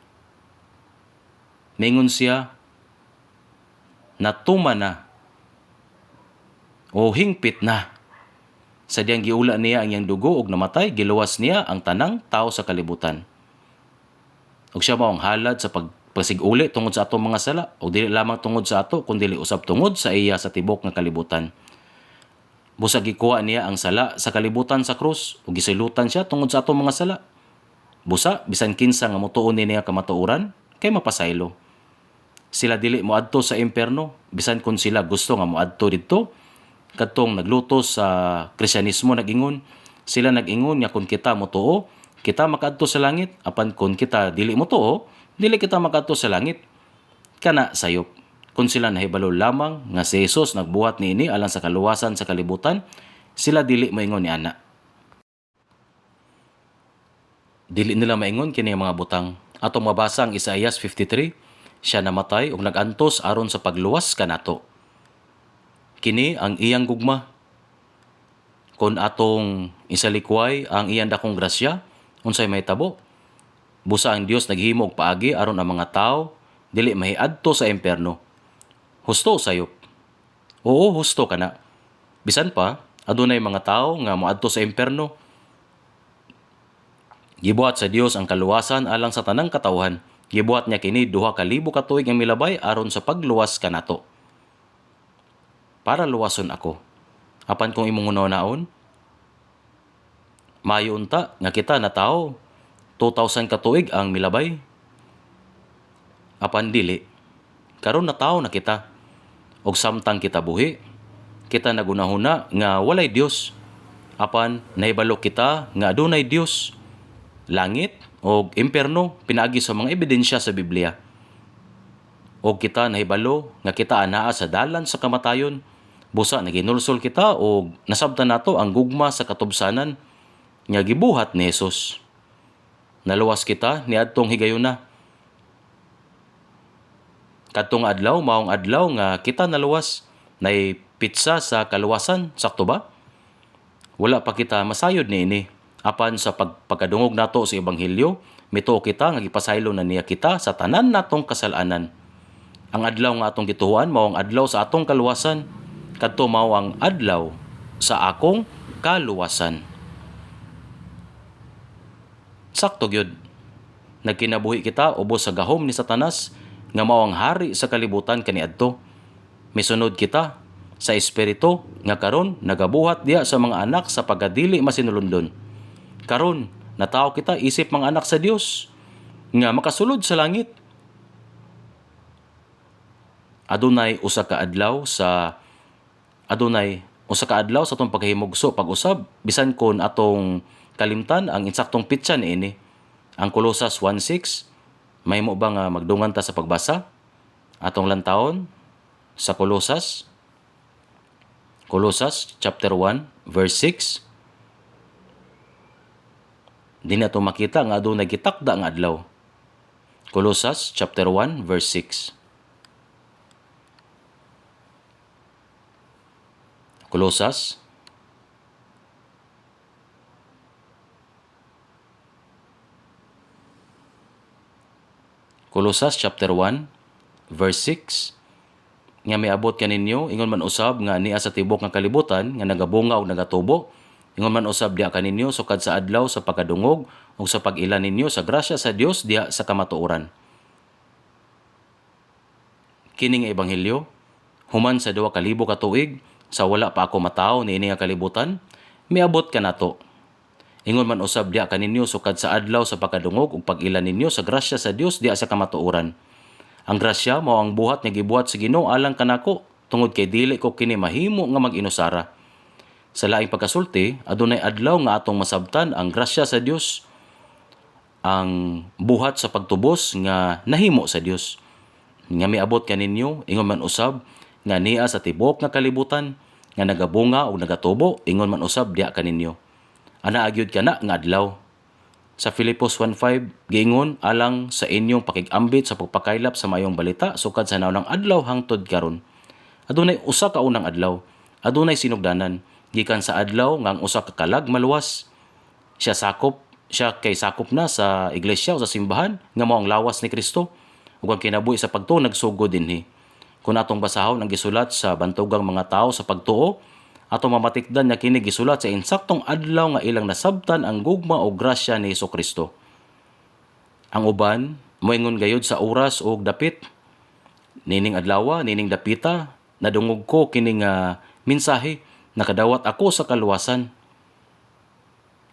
Mingon siya, natuma na. O hingpit na. Sa diyang giula niya ang iyang dugo ug namatay, giluwas niya ang tanang tao sa kalibutan. Ug siya mao ang halad sa pagpasiguli tungod sa atong mga sala, ug dili lamang tungod sa ato kundi usab tungod sa iya sa tibok nga kalibutan. Busa gikuha niya ang sala sa kalibutan sa krus ug gisilutan siya tungod sa atong mga sala. Busa bisan kinsa nga motuon niya kamatuoran kay mapasaylo. Sila dili moadto sa impierno bisan kun sila gusto nga moadto didto. Kadtong nagluto sa Kristyanismo nag-ingon, sila nag-ingon nga kung kita motuo, kita makaadto sa langit, apan kung kita dili motuo, dili kita makaadto sa langit. Kana sayop. Kung sila nahibalo lamang nga si Jesus nagbuhat niini alang sa kaluwasan sa kalibutan, sila dili moingon ni ana. Dili nila maingon kini mga butang. Atong mabasa ang Isaiah 53, siya namatay ug nagantos aron sa pagluwas kanato. Kini ang iyang gugma. Kung atong isalikway ang iyang dakong grasya, unsay mahitabo? Busa ang Dios naghimo og paagi aron ang mga tawo dili mahiadto sa impierno. Husto sayop. Oo, husto kana. Bisan pa, adunay mga tawo nga moadto sa impierno. Gibuhat sa Dios ang kaluwasan alang sa tanang katawhan. Gibuhat niya kini 2,000 ka tuig ang milabay aron sa pagluwas kanato. Para luwason ako. Apan kung imong hunaw-naon, maayo unta nga kita na tao 2,000 ka tuig ang milabay. Apan dili, karon na tao na kita. Og samtang kita buhi, kita nagunahuna nga walay Dios. Apan nahibalo kita nga adunay Dios. Langit og impierno pinaagi sa mga ebidensya sa Biblia. Og kita nahibalo nga kita anaa sa dalan sa kamatayon. Busa naginulsol kita og nasabtan nato ang gugma sa katubsanan nga gibuhat ni Jesus. Naluwas kita niadtong higayuna. Kadtong adlaw maong adlaw nga kita naluwas, nay pitsa sa kaluwasan, sakto ba? Wala pa kita masayod niini. Apan sa pagkadungog nato sa ebanghelyo, mituo kita nga gipasaylo na niya kita sa tanan natong kasalanan. Ang adlaw nga atong gituhuan mao ang adlaw sa atong kaluwasan, kadto mao ang adlaw sa akong kaluwasan. Sakto gyud. Nagkinabuhi kita ubos sa gahom ni Satanas nga mao ang hari sa kalibutan kaniadto. Misunod kita sa espiritu nga karon nagabuhat diha sa mga anak sa pagdili masinulundon. Karon natawo kita isip mga anak sa Dios nga makasulod sa langit. Adunay usa ka adlaw sa atong paghimugso pag-usab bisan kon atong kalimtan ang insaktong pitsa niini. Ang Colosas 1:6, may mo ba nga magdungan ta sa pagbasa? Atong lantawon sa Colosas chapter 1 verse 6. Di na ito makita nga adunay gitakda nga adlaw. Colosas chapter 1 verse 6. Colosas chapter 1 verse 6, nga miabot kaninyo ingon man usab nga niya sa tibok nga kalibutan nga nagabunga og nagatubo, ingon man usab diha kaninyo sukad sa adlaw sa pagkadungog ug sa pag-ila ninyo sa grasya sa Dios diha sa kamatuoran. Kini nga ebanghelyo human sa 2,000 ka tuig sa wala pa ako matawo niini nga kalibutan, miabot kanato. Ingon man usab diha kaninyo sukad sa adlaw sa pagkadungog ug pag-ila ninyo sa grasya sa Dios diha sa kamatuoran. Ang grasya mao ang buhat nga gibuhat sa Ginoo alang kanako tungod kay dili ko kini mahimo nga mag-inusara. Sa laing pagkasulti, adunay adlaw nga atong masabtan ang grasya sa Dios, ang buhat sa pagtubos nga nahimo sa Dios. Nga miabot kaninyo ingon man usab nga niya sa tibok nga kalibutan nga nagabunga ug nagatubo, ingon man usab diha kaninyo. Ana agyud kana nga adlaw. Sa Filipos 1:5 giingon alang sa inyong pakig-ambit sa pagpakaylap sa mayong balita sukad sa naunang adlaw hangtod karon. Adunay usa ka unang adlaw, adunay sinugdanan gikan sa adlaw nga ang usa ka kalag maluwas. Siya kay sakop na sa iglesia o sa simbahan nga mao ang lawas ni Kristo ug ang kinabuhi sa pagtuo nagsugod dinhi. Kung atong basahon ang gisulat sa bantugang mga tawo sa pagtuo, ato mamatikdan nga kini gisulat sa insaktong adlaw nga ilang nasabtan ang gugma o grasya ni Hesukristo. Ang uban moingon gayud sa oras og dapit. Nining adlaw, nining dapita, nadungog ko kini nga mensahe, nakadawat ako sa kaluwasan.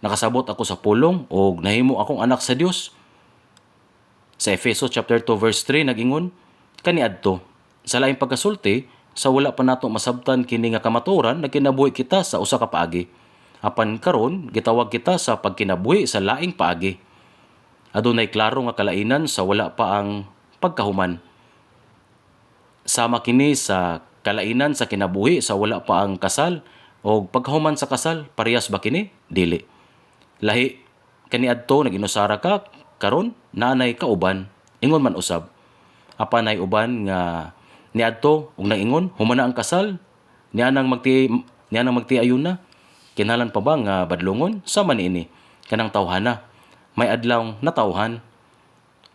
Nakasabot ako sa pulong og nahimo akong anak sa Dios. Sa Efeso chapter 2 verse 3 nagingon, kaniadto sa laing pagkasulti sa wala pa nato masabtan kini nga kamatuoran nagkinabuhi kita sa usa ka paagi. Apan karon gitawag kita sa pagkinabuhi sa laing paagi. Adunay klaro nga kalainan sa wala pa ang pagkahuman. Sama kini sa kalainan sa kinabuhi sa wala pa ang kasal o pagkahuman sa kasal, parehas ba kini? Dili. Lahi kaniadto naginusara ka karon naanay kauban, ingon man usab. Apan nay uban nga niadto ug naingon humana ang kasal, nianang magtiayon na. Kinahanglan pa ba nga badlongon? Sama niini kanang tawhana. May adlaw natawhan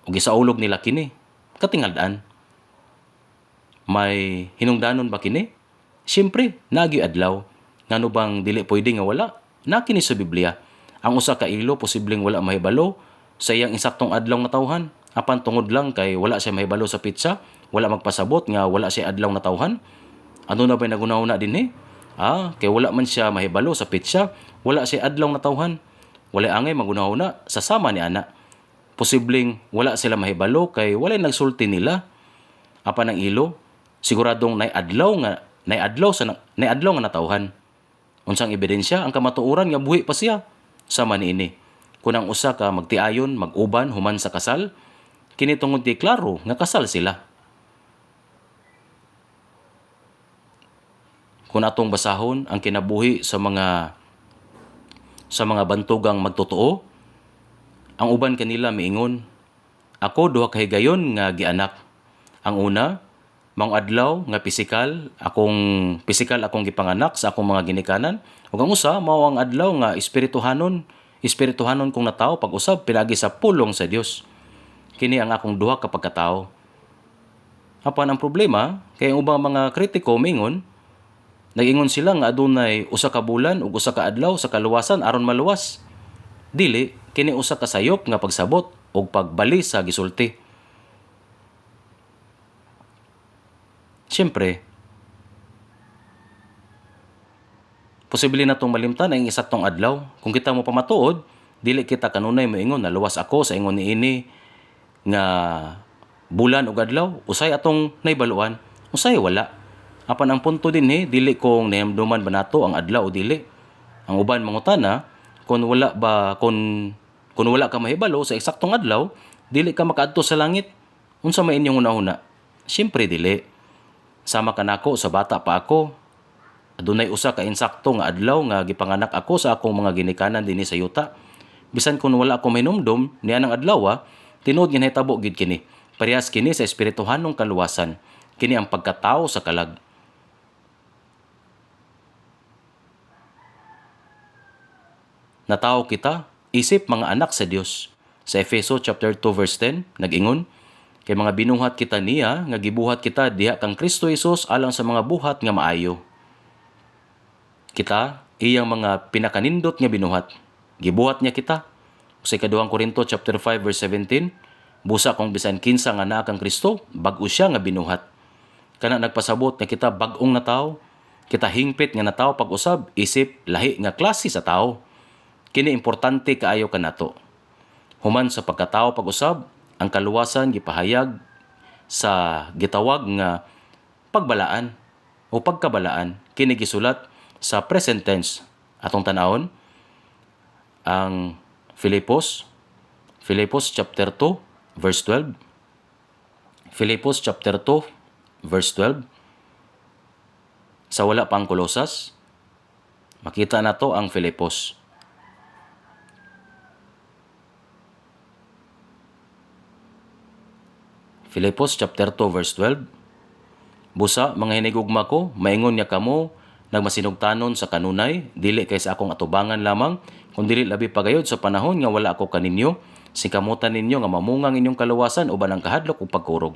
ug gisaulog nila kini. Katingaldaan. May hinungdanon ba kini? Siyempre, nagyo adlaw. Ngano bang dili pwede nga wala? Na kini sa Biblia. Ang usa ka ilo posibleng wala mahibalo sa iyang insaktong adlaw natawhan. Apan tungod lang kay wala siya mahibalo sa pitsa, wala magpasabot nga wala siya adlaw natawhan. Ano na ba'y nagunahuna dinhi? Kay wala man siya mahibalo sa pitsa, wala siya adlaw natawhan. Wala angay magunahuna sa sama ni ana. Posibleng wala sila mahibalo kay wala nagsulti nila. Apan ang ilo, siguradong nay adlaw nga natawhan. Unsang ebidensya ang kamatuoran nga buhi pa siya. Sama niini. Kung ang usa ka magtiayon, mag-uban human sa kasal, kini tungod kay klaro nga kasal sila. Kung atong basahon ang kinabuhi sa mga bantugang magtotoo, ang uban kanila miingon, ako duha ka higayon nga gianak. Ang una, mga adlaw nga pisikal akong gipanganak sa akong mga ginikanan. Ug ang usa mao ang adlaw nga espirituhanon kong natawo pag-usab pinagi sa pulong sa Dios. Kini ang akong duha ka pagkatao. Apan ang problema kay ang ubang mga kritiko mingon, nag-ingon sila nga adunay usa ka bulan ug usa ka adlaw sa kaluwasan aron maluwas. Dili, kini usa ka sayop nga pagsabot ug pagbali sa gisulti. Siyempre, posible na itong malimtan ang isaktong adlaw. Kung kita mo pamatuod, dili kita kanunay moingon na luwas ako sa ingon niini nga bulan ug adlaw. Usay atong naibaluan, usay wala. Apan ang punto dinhi, dili kung nahimduman ba nato ang adlaw o dili. Ang uban mangutana, kung wala ka mahibalo sa eksaktong adlaw, dili ka makaadto sa langit. Unsa may inyong una-una? Siyempre dili. Sama ka nako sa bata pa ako. Adunay usa ka insakto nga adlaw nga gipanganak ako sa akong mga ginikanan dinhi sa yuta. Bisan kung wala ako mainumdum niya ng adlaw, tinuod nga nahitabo gid kini. Parehas kini sa espirituhanong kaluwasan. Kini ang pagkatao sa kalag. Natao kita, isip mga anak sa Dios. Sa Efeso chapter 2 verse 10, nag-ingon, kay mga binuhat kita niya, nga gibuhat kita diha kang Kristo Jesus alang sa mga buhat nga maayo. Kita, iyang mga pinakanindot nga binuhat. Gibuhat niya kita. Sa ikaduhang Korinto chapter 5 verse 17, busa kung bisan kinsa nga naa kang Kristo, bag-o siya nga binuhat. Kana nagpasabot nga kita bag-ong na tao, kita hingpit nga na tao pag-usab, isip, lahi nga klase sa tao. Kini importante kaayo kanato. Human sa pagkatao pag-usab, ang kaluwasan gipahayag sa gitawag nga pagbalaan o pagkabalaan. Kini gisulat sa present tense. Atong tanawon ang Filipos chapter 2 verse 12. Filipos chapter 2 verse 12. Sa wala pang Kolosas, makita nato ang Filipos. Filipos chapter 2 verse 12. Busa mga hinigugma ko, maingon niya kamo nagmasinugtanon sa kanunay, dili kay sa akong atubangan lamang, kun dili labi pagayod sa panahon nga wala ako kaninyo, singkamutan ninyo nga mamungang inyong kaluwasan uban ang kahadlok ug pagkurog.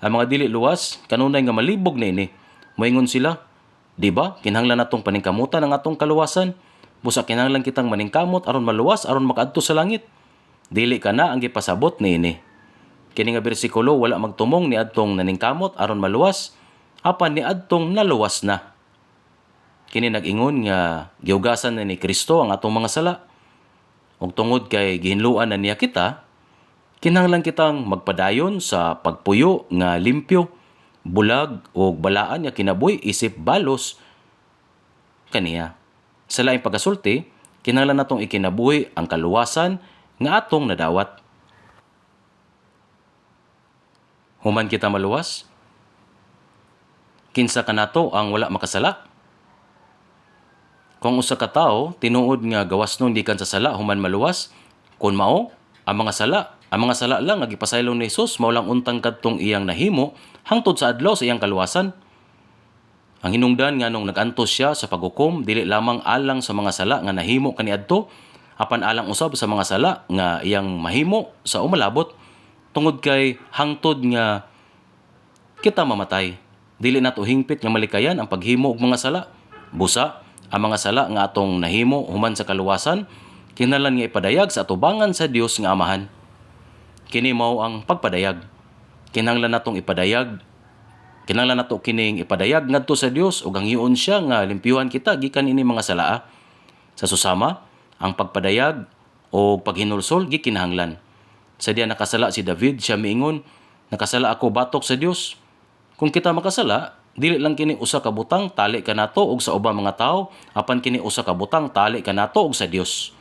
Ang mga dili luwas, kanunay nga malibog niini. Moingon sila, di ba? Kinahanglan natong paningkamutan ang atong kaluwasan. Busa kinahanglan kitang maningkamot aron maluwas aron makaadto sa langit. Dili kana ang gipasabot niini. Kini nga bersikulo wala magtumong ni adtong naningkamot aron maluwas, apan ni adtong naluwas na. Kini nag-ingon nga gihugasan na ni Kristo ang atong mga sala. Ug tungod kay gihinluan na niya kita, kinahanglan kitang magpadayon sa pagpuyo nga limpyo, bulag o balaan nga kinabuhi isip balos kaniya. Sa laing pagasulti, kinahanglan natong ikinabuhi ang kaluwasan nga atong nadawat. Human kita maluwas, kinsa kanato ang wala makasala? Kung usa ka tawo tinuod nga gawas nun gikan sa sala human maluwas, kun mao, Ang mga sala lang nga gipasaylo ni Hesus mao lang untang kadtong iyang nahimo hangtod sa adlaw sa iyang kaluwasan. Ang hinungdan nga nung nagantos siya sa paghukom dili lamang alang sa mga sala nga nahimo kaniadto, apan alang usab sa mga sala nga iyang mahimo sa umalabot tungod kay hangtod nga kita mamatay. Dili nato hingpit nga malikayan ang paghimo og mga sala. Busa, ang mga sala nga atong nahimo human sa kaluwasan kinahanglan nga ipadayag sa atubangan sa Dios nga Amahan. Kini mao ang pagpadayag. Kinahanglan natong ipadayag. Kinahanglan nato kining ipadayag ngadto sa Dios ug ang hiun siya nga limpyuhan kita gikan ini mga salaa. Sa susama, ang pagpadayag o paghinulsol gikinahanglan. Sa diya nakasala si David, siya miingon, nakasala ako batok sa Dios. Kung kita makasala, dili lang kini usa ka butang tali kanato og sa ubang mga tao, apan kini usa ka butang tali kanato og sa Dios.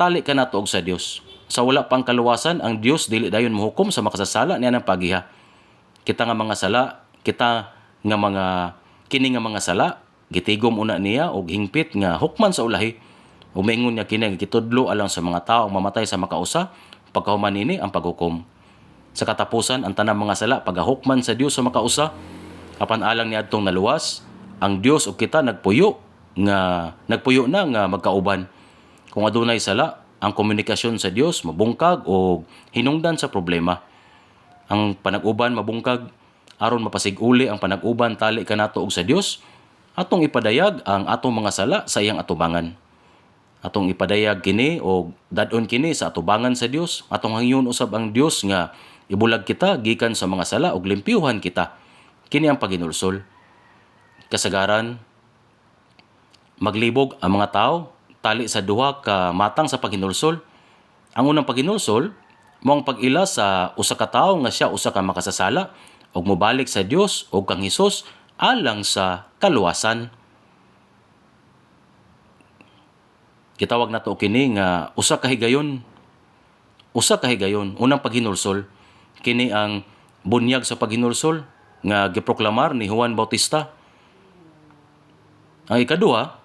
Tali kanato og sa Dios. Sa wala pang kaluwasan, ang Dios dili dayon mohukom sa makasasala niya ng pagiha. Kita nga mga sala, kita nga mga kini nga mga sala, gitigom una niya og hingpit nga hukman sa ulahi. Umingon niya kini gitudlo alang sa mga tao mamatay sa makausa, pagkahuman nini ang paghukom. Sa katapusan, ang tanang mga sala pagahukman sa Dios sa makausa, apan alang niadtong naluwas, ang Dios ug kita nagpuyo na nga magkauban. Kung adunay sala, ang komunikasyon sa Dios mabungkag o hinungdan sa problema. Ang panag-uban mabungkag aron mapasig-uli ang panag-uban tali kanato og sa Dios, atong ipadayag ang atong mga sala sa iyang atubangan. Atong ipadayag kini o dadon kini sa atubangan sa Dios, atong hangyon usab ang Dios nga ibulag kita gikan sa mga sala ug limpyuhan kita. Kini ang paghinulsol. Kasagaran, maglibog ang mga tao tali sa duha ka matang sa paghinulsol. Ang unang paghinulsol mao ang pag-ila sa usa ka tawo nga siya usa ka makasasala ug mobalik sa Dios ug kang Hesus alang sa kaluwasan. Gitawag nato kini nga usa ka higayon. Unang paghinulsol kini ang bunyag sa paghinulsol nga giproklamar ni Juan Bautista. Ang ikaduha,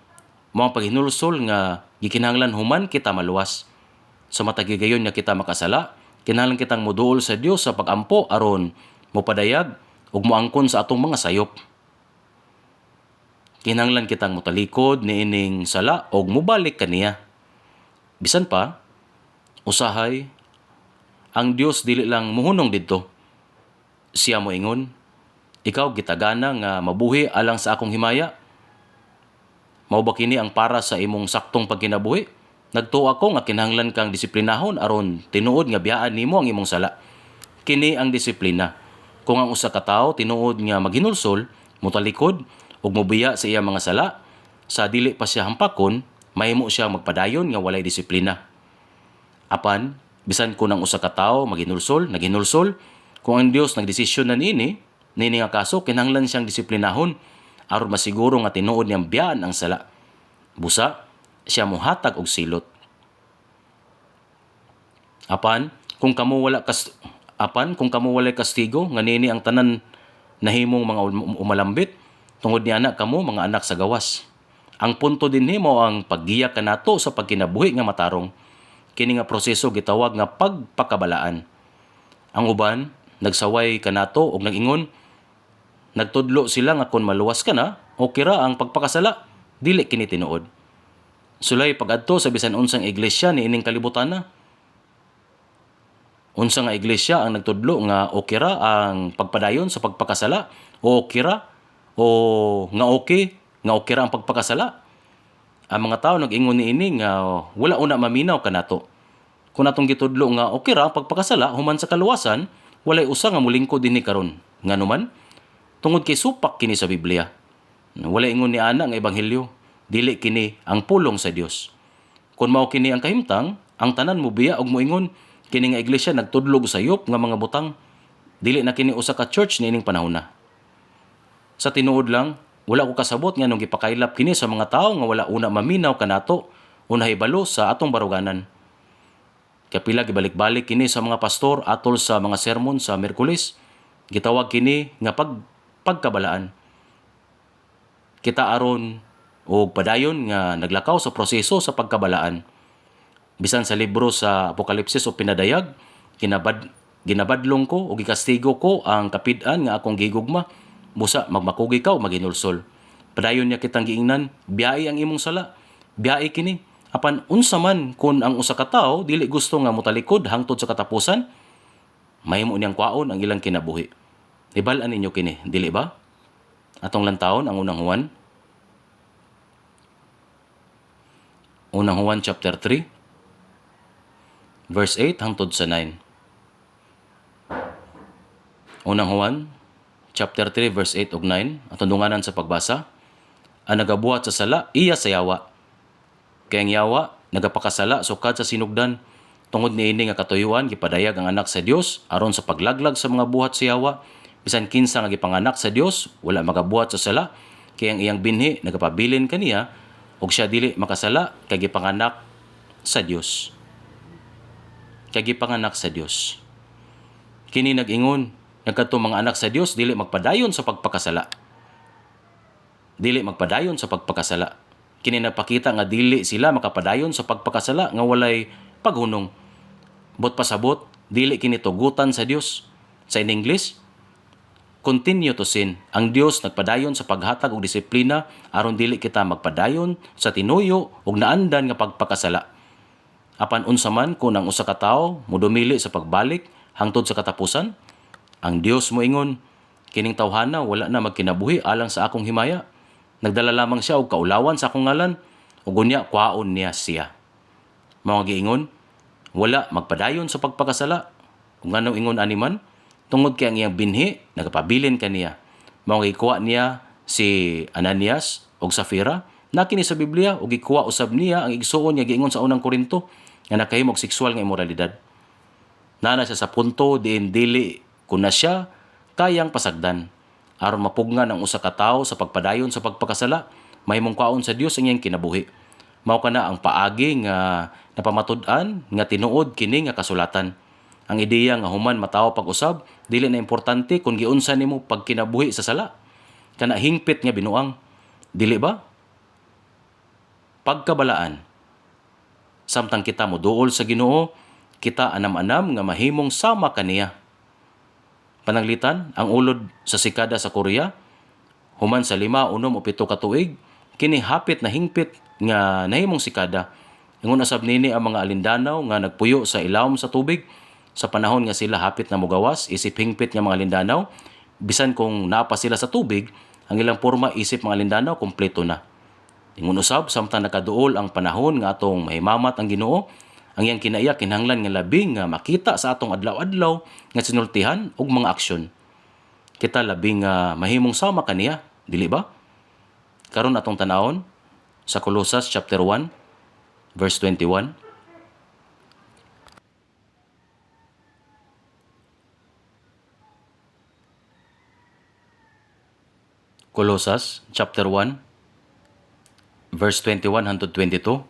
mao ang paghinulsol nga gikinahanglan human kita maluwas. Sa matag higayon nga kita makasala, kinahanglan kitang moduol sa Dios sa pagampo aron mopadayag ug moangkon sa atong mga sayop. Kinahanglan kitang motalikod niining sala ug mobalik kaniya. Bisan pa, usahay, ang Dios dili lang muhunong didto. Siya moingon, ikaw gitagana nga mabuhi alang sa akong himaya. Mao ba kini ang para sa imong saktong pagkinabuhi? Nagtuo ako nga kinahanglan kang disiplinahon aron tinuod nga biyaan nimo ang imong sala. Kini ang disiplina. Kung ang usa ka tawo tinuod nga maghinulsol, motalikod ug mobiya sa iya mga sala, sa dili pa siya hampakon, mahimo siya magpadayon nga walay disiplina. Apan, bisan kung ang usa ka tawo naghinulsol, kung ang Dios nagdesisyon na nini nga kaso kinahanglan siyang disiplinahon aron masiguro nga tinuod niyang biyaan ang sala. Busa, siya mohatag og silot. Apan, kung kamo walay kastigo nga nini ang tanan nahimong mga umalambit, tungod ni anak kamo mga anak sa gawas. Ang punto dinhi mao ang paggiya kanato sa pagkinabuhi nga matarong. Kini nga proseso gitawag nga pagpakabalaan. Ang uban nagsaway kanato og nag-ingon, nagtudlo sila nga kon maluwas ka na, okay ra ang pagpakasala, dili kini tinuod. Sulay pag-adto sa bisan unsang iglesia niining kalibutan na. Unsa nga iglesia ang nagtudlo nga okay ra ang pagpadayon sa pagpakasala, o okay ra ra ang pagpakasala. Ang mga tao nag-ingon niini nga wala una maminaw kanato. Kung atong gitudlo nga okay ra ang pagpakasala human sa kaluwasan, walay usa nga molingkod dinhi karon. Nganuman, tungod kay supak kini sa Biblia. Wala ingon ni ana nga ebanghelyo, dili kini ang pulong sa Dios. Kung mao kini ang kahimtang, ang tanan mobiya og moingon kini nga iglesia nagtudlog sayop nga mga butang. Dili na kini usa ka church niining panahon na. Sa tinuod lang, wala ko kasabot nga nung gipakailap kini sa mga tao nga wala una maminaw kanato o nahibalo sa atong baruganan. Kapila gibalik-balik kini sa mga pastor atol sa mga sermon sa Miyerkules, gitawag kini nga pagkabalaan. Kita aron o padayon nga naglakaw sa proseso sa pagkabalaan. Bisan sa libro sa Apokalipsis o pinadayag, ginabadlong ko o gikastigo ko ang kapid-an nga akong gigugma. Busa, magmakugi ka o maginulsol. Padayon niya kitang giingnan, biyai ang imong sala. Biyai kini. Apan unsa man kun ang usa ka tawo dili gusto nga motalikod hangtod sa katapusan, mahimo niyang kwaon ang ilang kinabuhi. Ibal-an ninyo kini, dili ba? Atong lantawon ang unang Juan. Unang Juan chapter 3, verse 8 hangtod sa 9. Unang Juan chapter 3, verse 8 ug 9, atong dunganan sa pagbasa. Ang nagabuhat sa sala, iya sa yawa. Kaya ang yawa, nagapakasala sukad sa sinugdan. Tungod niini nga katuyuan, gipadayag ang anak sa Dios aron sa paglaglag sa mga buhat sa yawa. Bisan kinsa nga gipanganak sa Dios, wala magabuhat sa sala. Kaya ang iyang binhi, nagapabilin kaniya, ug siya dili makasala, kay gipanganak sa Dios. Kay gipanganak sa Dios. Kini nag-ingon, nagkadto mga anak sa Dios, dili magpadayon sa pagpakasala. Dili magpadayon sa pagpakasala. Kini napakita nga dili sila makapadayon sa pagpakasala nga walay paghunong. Bot pasabot, dili kini tugutan sa Dios. Sa in English, continue to sin. Ang Dios nagpadayon sa paghatag og disiplina aron dili kita magpadayon sa tinuyo ug naandan nga pagpakasala. Apan unsa man kun ang usa ka tawo modumili sa pagbalik hangtod sa katapusan, ang Dios moingon, kining tawhana wala na magkinabuhi alang sa akong himaya. Nagdala lamang siya og kaulawan sa akong ngalan, ug unya kwaon niya siya. Mao giingon, wala magpadayon sa pagpakasala. Kung anong ingon animan, tungod kay ang iyang binhi nagapabilin kaniya. Mao gikuha niya si Ananias ug Safira, na kini sa Biblia, ug gikuha usab niya ang igsuon niya giingon sa unang Korinto nga nakahimo og sexual nga immoralidad. Nana siya sa punto diin dili kun na siya kayang pasagdan aron mapugnan ang usa ka tawo sa pagpadayon sa pagpakasala, mahimong kwaon sa Dios ang iyang kinabuhi. Mao kana ang paagi nga napamatud-an nga tinuod kini nga kasulatan. Ang ideya nga human matawo pag-usab, dili na importante kung giunsa nimo pagkinabuhi sa sala. Kana hingpit nga binuang, dili ba? Pagkabalaan. Samtang kita moduol sa Ginoo, kita anam-anam nga mahimong sama kaniya. Pananglitan, ang ulod sa sikada sa Korea, human sa 5, 6 o 7 ka tuig, kini hapit na hingpit nga nahimong sikada. Ingon asab nini ang mga alindanaw nga nagpuyo sa ilawom sa tubig. Sa panahon nga sila hapit na mogawas, isip hingpit nga mga alindanaw, bisan kung napa sila sa tubig, ang ilang porma isip mga alindanaw kompleto na. Ingon usab, samtang nakaduol ang panahon nga atong mahimamat ang Ginoo, ang iyang kinaiya kinahanglan nga labing nga makita sa atong adlaw-adlaw nga sinultihan ug mga aksyon. Kita labing nga mahimong sama kaniya, dili ba? Karon atong tanawon sa Colossus chapter 1 verse 21. Colossus chapter 1 verse 21 hangtod 22.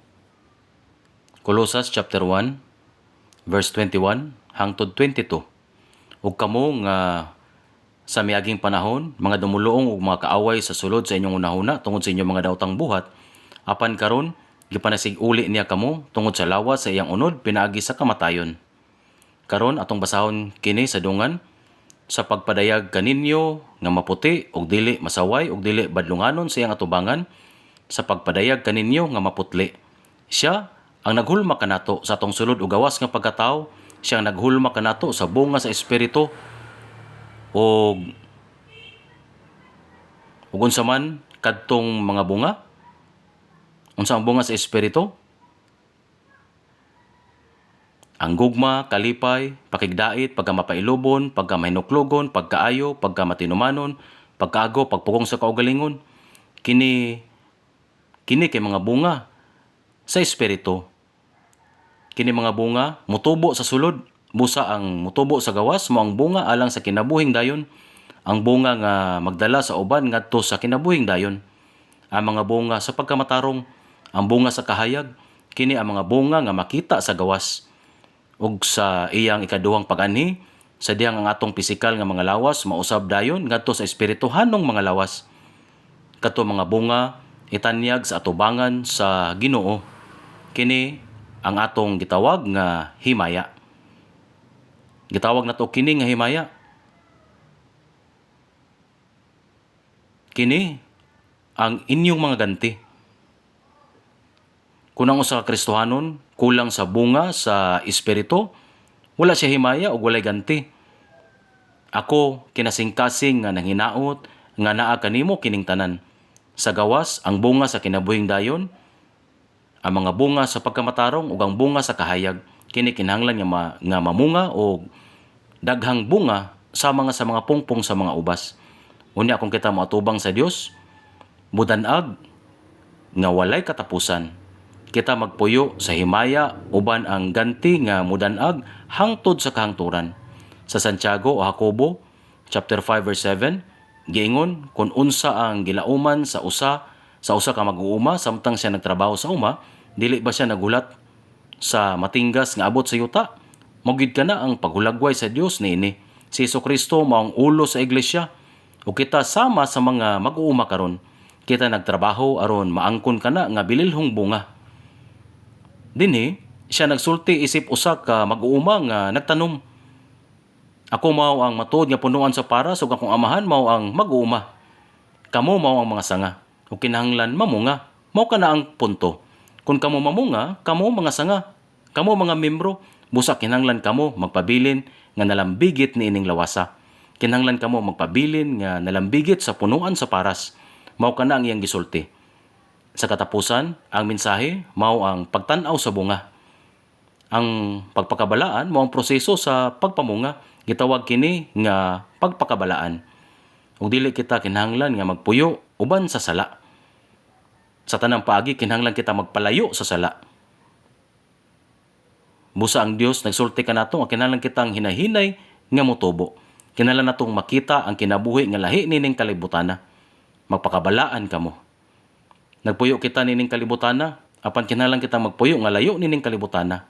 Colossus chapter 1 verse 21 hangtod 22. Ug kamo nga sa miaging panahon, mga dumuluong ug mga kaaway sa sulod sa inyong unahuna tungod sa inyong mga daotang buhat, apan karon gipanasig-uli niya kamo tungod sa lawas sa iyang unod pinaagi sa kamatayon. Karon atong basahon kini sa dungan, sa pagpadayag kaninyo nga maputi ug dili masaway ug dili badlunganon sa iyang atubangan, sa pagpadayag kaninyo nga maputli. Siya ang naghulma kanato sa atong sulod ug gawas nga pagkatao, siya ang naghulma kanato sa bunga sa espiritu ug unsa man kadtong mga bunga. Unsa ang bunga sa espiritu? Ang gugma, kalipay, pakigdait, pagkamapailubon, pagkamahinuklogon, pagkaayo, pagkamatinumanon, pagkaago, pagpugong sa kaugalingon. Kini kay mga bunga sa espiritu. Kini mga bunga mutubo sa sulod, busa ang mutubo sa gawas mo ang bunga alang sa kinabuhing dayon. Ang bunga nga magdala sa uban ngadto sa kinabuhing dayon. Ang mga bunga sa pagkamatarong, ang bunga sa kahayag, kini ang mga bunga nga makita sa gawas. Ug sa iyang ikaduhang pag-anhi, sa dihang ang atong pisikal nga mga lawas mausab dayon ngadto sa espirituhanong mga lawas. Kadto mga bunga itanyag sa atubangan sa Ginoo. Kini ang atong gitawag nga himaya. Gitawag na to kini nga himaya. Kini ang inyong mga ganti. Kung ang usa ka Kristohanon kulang sa bunga sa espiritu, wala siya himaya o walay ganti. Ako kinasing-kasing nga nanghinaot nga naa kanimo kining tanan. Sa gawas ang bunga sa kinabuhing dayon, ang mga bunga sa pagkamatarong ug ang bunga sa kahayag, kini kinahanglan nga mamunga o daghang bunga sama nga sa mga pungpong sa mga ubas. Unya kung kita moatubang sa Dios, mudan-ag nga walay katapusan. Kita magpuyo sa himaya uban ang ganti nga mudan-ag hangtod sa kahangturan. Sa Santiago o Jacobo chapter 5 verse 7, giingon kung unsa ang gilauman sa usa ka mag-uuma samtang siya nagtrabaho sa uma, dili ba siya nagulat sa matinggas nga abot sa yuta? Mogid ka na ang paghulagway sa Dios niini. Si Jesucristo mao ang ulo sa iglesia. O kita sama sa mga mag-uuma karon. Kita nagtrabaho aron maangkon ka na nga bililhong bunga. Dinhi siya nagsulti isip usa ka mag-uuma nga nagtanom. Ako mao ang matuod nga punuan sa paras ug akong amahan mao ang mag-uuma. Kamo mao ang mga sanga. O kinahanglan mamunga. Mao ka na ang punto. Kung kamo mamunga, kamo mga sanga. Kamo mga membro, busa kinahanglan kamo magpabilin nga nalambigit ni ining lawasa. Kinahanglan kamo magpabilin nga nalambigit sa punuan sa paras. Mao ka na ang iyang gisulti. Sa katapusan, ang mensahe mao ang pagtan-aw sa bunga. Ang pagpakabalaan mao ang proseso sa pagpamunga. Gitawag kini nga pagpakabalaan. Ug dili kita kinahanglan nga magpuyo uban sa sala. Sa tanang paagi kinahanglan kita magpalayo sa sala. Busa ang Dios nagsulti kanato nga kinahanglan kitang hinahinay nga motubo. Kinahanglan natong makita ang kinabuhi nga lahi nining kalibutana. Magpakabalaan kamo. Nagpuyo kita nining kalibutana, apan kinahanglan kita magpuyo nga layo nining kalibutana.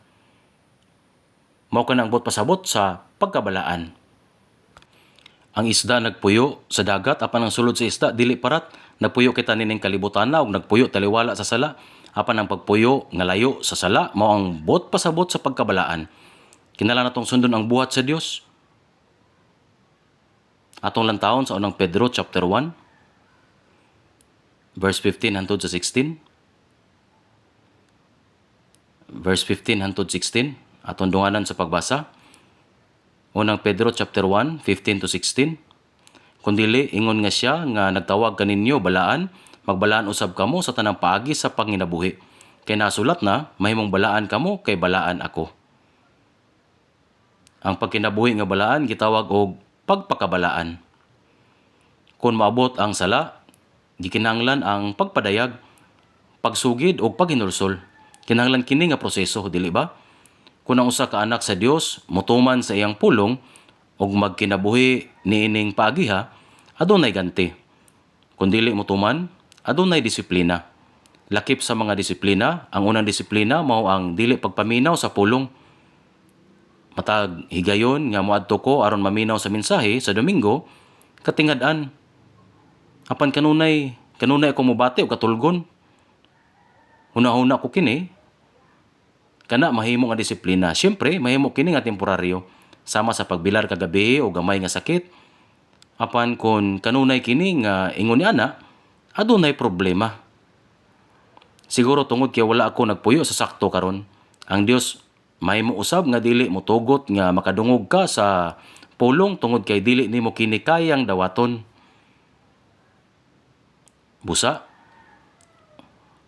Mao ka nang pasabot sa pagkabalaan. Ang isda nagpuyo sa dagat, apan ang sulod sa isda dili parat. Nagpuyo kita nining kalibutana ug nagpuyo taliwala sa sala. Apan ang pagpuyo nga layo sa sala mao ang pasabot sa pagkabalaan. Kinahanglan natong sundon ang buhat sa Dios. Atong lantawon sa unang Pedro chapter 1 verse 15 hangtod sa 16. Verse 15 hangtod 16 atong dunganan sa pagbasa. Unang Pedro chapter 1 15 to 16. Kundili ingon nga siya nga nagtawag kaninyo balaan, magbalaan usab kamo sa tanang paagi sa panginabuhi. Kay nasulat na mahimong balaan kamo kay balaan ako. Ang pagkinabuhi nga balaan gitawag og pagpakabalaan. Kung maabot ang sala, gikinahanglan ang pagpadayag, pagsugid o paghinulsol. Kinahanglan kini nga proseso, dili ba? Kung ang usa ka anak sa Dios mutuman sa iyang pulong ug magkinabuhi niining paagiha, adunay ganti. Kung dili mutuman, adunay disiplina. Lakip sa mga disiplina, ang unang disiplina mao ang dili pagpaminaw sa pulong. Matag higayon nga moadto ko aron maminaw sa mensahe sa Domingo, katingad-an. Apan kanunay ako mobati o katulgon. Una-una ko kini, kana mahimo nga disiplina. Siyempre, mahimo kini nga temporaryo. Sama sa pagbilar kagabi o gamay nga sakit. Apan kung kanunay kini nga ingon ni ana, adunay problema. Siguro tungod kay wala ako nagpuyo sa sakto karon. Ang Dios mahimo usab nga dili motugot nga makadungog ka sa pulong tungod kay dili nimo kini kayang dawaton. Busa,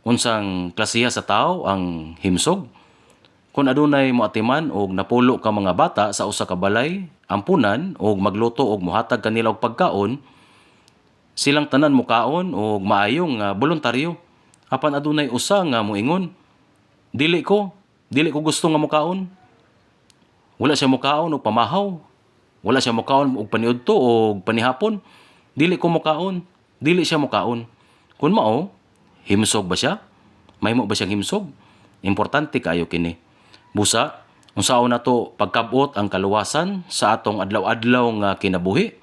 unsang klasiya sa tao ang himsog? Kung adunay moatiman og napulo ka mga bata sa usa ka balay, ampunan og magluto og mohatag kanila og pagkaon, silang tanan mukaon og maayong voluntaryo. Apan adunay usa nga moingon, dili ko gusto nga mukaon. Wala siya mukaon og pamahaw. Wala siya mukaon og paniudto og panihapon. Dili ko mukaon. Dili siya mukaon. Kung mao, himsog ba siya? Mahimo ba siyang himsog? Importante kaayo kini. Busa, unsaon nato pagkabot ang kaluwasan sa atong adlaw-adlaw nga kinabuhi?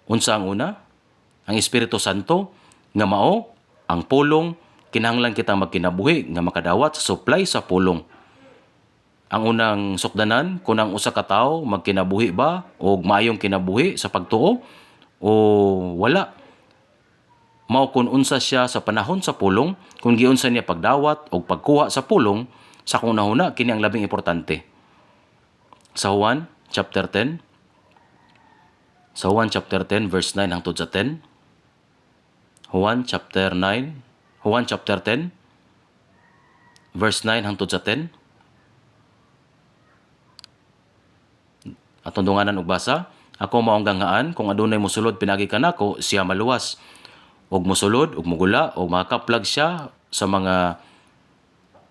Unsa ang una? Ang Espiritu Santo nga mao ang pulong kinahanglan kita magkinabuhi nga makadawat sa supply sa pulong. Ang unang sukdanan kung ang usa ka tawo magkinabuhi ba o maayong kinabuhi sa pagtuo o wala. Mao kung unsa siya sa panahon sa pulong, kung giunsa niya pagdawat o pagkuha sa pulong, sa kunahuna kini ang labing importante. Sa Juan chapter 10, verse 9 hangtod sa 10. Juan chapter 10, verse 9 hangtod sa 10. Atong dunganan og basa, ako mao ang ganghaan, kung adunay mosulod pinagi kanako, siya maluwas. Og mosulod, og mugula, og makaplag siya sa mga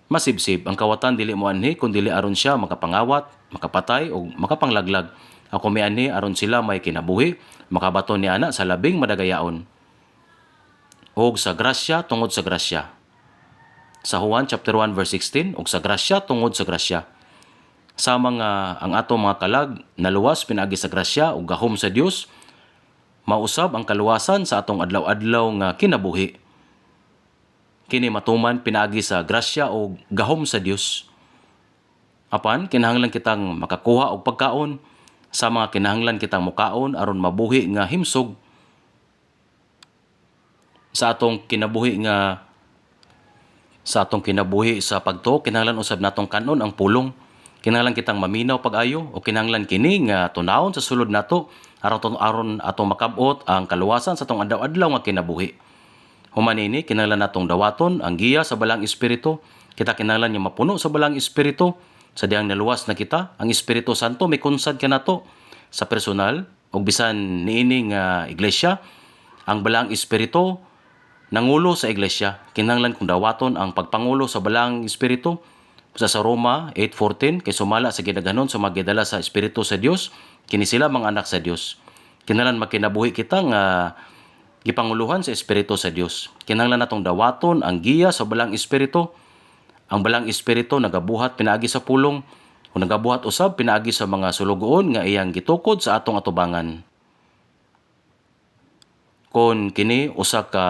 masibsib. Ang kawatan dili mo anhi, kung dili aron siya makapangawat, makapatay, o makapanglaglag. Ako may anhi, aron sila may kinabuhi, makabaton ni ana sa labing madagayaon. Og sa grasya, tungod sa grasya. Sa Juan chapter 1 verse 16, og sa grasya, tungod sa grasya. Sa mga ang atong mga kalag naluwas pinaagi sa grasya ug gahom sa Dios, mausab ang kaluwasan sa atong adlaw-adlaw nga kinabuhi. Kini matuman pinaagi sa grasya o gahom sa Dios. Apan kinahanglan kitang makakuha og pagkaon sa mga kinahanglan kitang mukaon aron mabuhi nga himsog sa atong kinabuhi sa pagtuo. Kinahanglan usab natong kanon ang pulong. Kinahanglan kitang maminaw pag-ayo o kinahanglan kini nga tunawon sa sulod nato aron atong makab-ot ang kaluwasan sa atong adlaw-adlaw nga kinabuhi. Human ini kinahanglan natong dawaton ang giya sa balang espiritu. Kita kinahanglan nga mapuno sa balang espiritu sa diyang naluwas na kita. Ang Espiritu Santo may konsad kanato sa personal ug bisan niini nga iglesia. Ang balang espiritu nangulo sa iglesia. Kinahanglan kung dawaton ang pagpangulo sa balang espiritu. Sa Roma 8:14, kay sumala sa ginaganon sa magidala sa Espiritu sa Dios, kini sila mga anak sa Dios. Kinahanglan makinabuhi kita nga gipanguluhan sa Espiritu sa Dios. Kinahanglan natong dawaton ang giya sa balang espiritu. Ang balang espiritu nagabuhat pinaagi sa pulong o nagabuhat usab pinaagi sa mga sulugoon nga iyang gitukod sa atong atubangan. Kon kini usa ka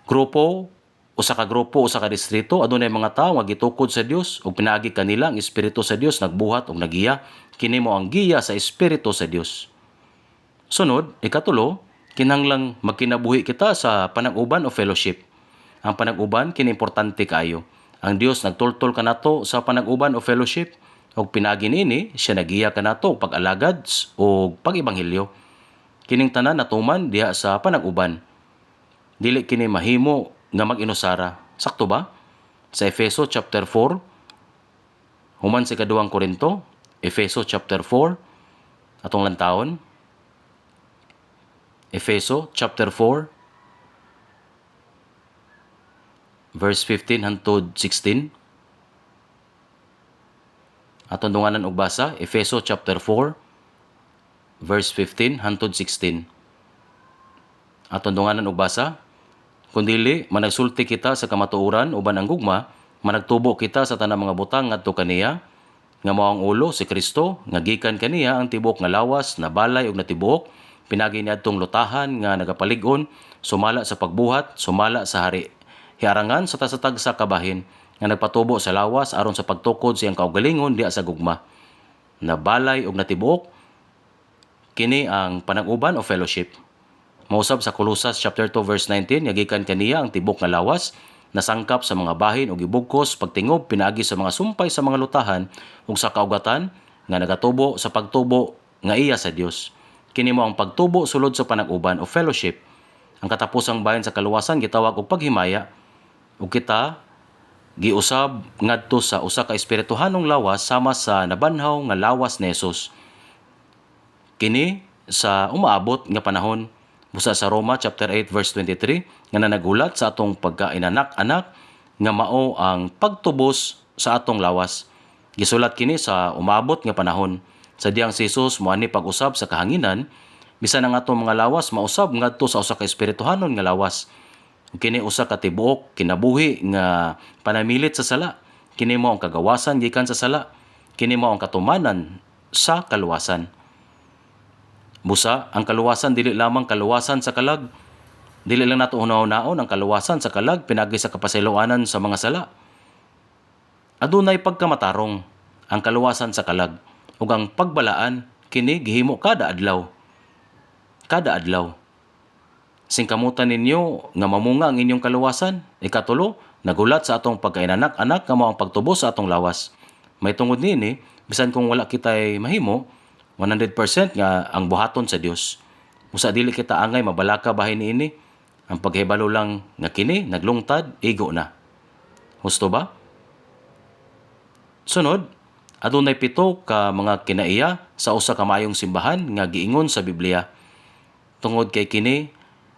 grupo, usa ka distrito, adunay mga tawo nga gitukod sa Dios ug pinaagi kanila ang Espiritu sa Dios nagbuhat og nagiya. Kini mo ang giya sa Espiritu sa Dios. Sunod, ikatulo, kinahanglang magkinabuhi kita sa panag-uban o fellowship. Ang panag-uban kini importante kaayo. Ang Dios nagtultol kanato sa panag-uban o fellowship ug pinaagi niini siya nagiya kanato og pag-alagad o pag-ebanghelyo. Kining tanan natuman diha sa panag-uban. Dili kini mahimo nga mag-inusara. Sakto ba? Sa Efeso chapter 4, human sa ikaduhang Korinto, Efeso chapter 4, atong lantawon. Efeso chapter 4, verse 15 hangtod 16. Atong dunganan og basa, Efeso chapter 4, verse 15 hangtod 16. Atong dunganan og basa, kundili managsulti kita sa kamatuoran uban ang gugma, managtubo kita sa tanang mga butang ngadto kaniya, nga mao ang ulo si Kristo, nga gikan kaniya ang tibok nga lawas na balay ug natibok, pinagi niadtong lutahan nga nagapalig-on, sumala sa pagbuhat, sumala sa hari. Hiarangan sa tasatag sa kabahin, nga nagpatubo sa lawas aron sa pagtukod siyang kaugalingon diha sa gugma. Na balay ug natibok, kini ang panag-uban o fellowship. Mausab sa Colossus chapter 2 verse 19, yagikan kaniya ang tibok nga lawas, nasangkap sa mga bahin o gibugkos, pagtingob, pinaagi sa mga sumpay sa mga lutahan, ug sa kaugatan, nga nagatubo sa pagtubo nga iya sa Dios. Kini mo ang pagtubo sulod sa panag-uban o fellowship. Ang katapusang bahin sa kaluwasan gitawag og paghimaya, ug kita giusab ngadto sa usa ka espirituhanong lawas sama sa nabanhaw nga lawas ni Jesus. Kini sa umaabot nga panahon. Busa sa Roma chapter 8 verse 23 nga nanagulat sa atong pagkainanak-anak nga mao ang pagtubos sa atong lawas. Gisulat kini sa umabot nga panahon. Sa diyang si Jesus moani pag-usab sa kahanginan, bisan ang atong mga lawas mausab ngadto sa usa ka espirituhanon nga lawas. Kini usa ka tibuok kinabuhi nga panamilit sa sala. Kini mo ang kagawasan gikan sa sala. Kini mo ang katumanan sa kaluwasan. Busa, ang kaluwasan dili lamang kaluwasan sa kalag. Dili lang nato unaw-unaon ang kaluwasan sa kalag pinagi sa kapasayloanan sa mga sala. adunay pagkamatarong ang kaluwasan sa kalag ug ang pagbalaan kini gihimo kada adlaw. Kada adlaw. Singkamutan ninyo nga mamunga ang inyong kaluwasan. Ikatulo, nagulat sa atong pagkainanak-anak nga mao ang pagtubos sa atong lawas. May tungod nini, bisan kung wala kitay mahimo, 100% nga ang buhaton sa Dios. Usa dili kita angay mabalaka bahin niini. Ang paghibalo lang nga kini naglungtad, igo na. Husto ba? Sunod, adunay 7 ka mga kinaiya sa usa ka maayong simbahan nga giingon sa Biblia. Tungod kay kini,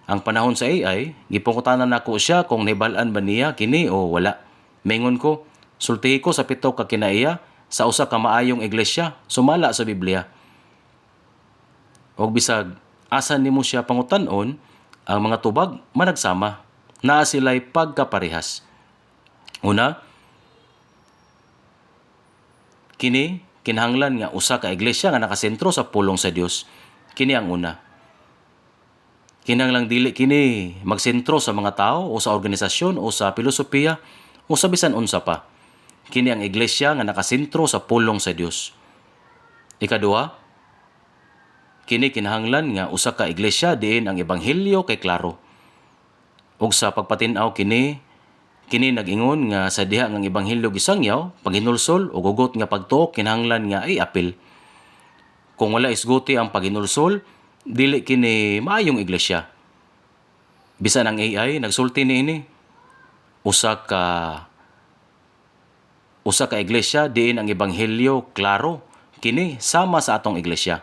ang panahon sa AI, gipungutanan nako siya kung nahibal-an ba niya kini o wala. Maingon ko, sultihi ko sa 7 ka kinaiya sa usa ka maayong iglesia, sumala sa Biblia. Og bisag asan nimo siya pangutan-on, ang mga tubag managsama. Naa sila'y pagkaparehas. Una, kini kinahanglan nga usa ka iglesia nga nakasentro sa pulong sa Dios. Kini ang una. Kinahanglang dili kini magsentro sa mga tao o sa organisasyon o sa filosofiya o sa bisan unsa pa. Kini ang iglesia nga nakasentro sa pulong sa Dios. Ikaduha, kini kinahanglan nga usa ka iglesia diin ang ebanghelyo kay klaro. Ug sa pagpatin-aw kini nag-ingon nga sa diha nga ebanghelyo gisangyaw, paghinulsol o gugot nga pagtuo kinahanglan nga ay apil. Kung wala isguti ang paghinulsol, dili kini maayong iglesia. Bisan ang AI nagsulti niini, usa ka iglesia diin ang ebanghelyo klaro, kini sama sa atong iglesia.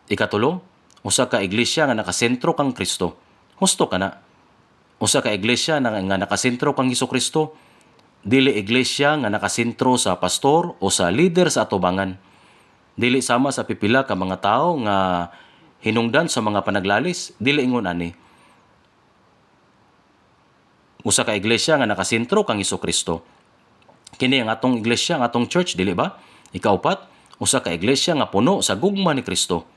Ikatulo, usa ka iglesia nga nakasentro kang Kristo. Husto ka na. Usa ka iglesia nga nakasentro kang Hesukristo, dili iglesia nga nakasentro sa pastor o sa leader sa atubangan. Dili sama sa pipila ka mga tao nga hinungdan sa mga panaglalis, dili ingon ani. Usa ka iglesia nga nakasentro kang Hesukristo. Kini ang atong iglesia, ang atong church, dili ba? Ikaupat, usa ka iglesia nga puno sa gugma ni Kristo.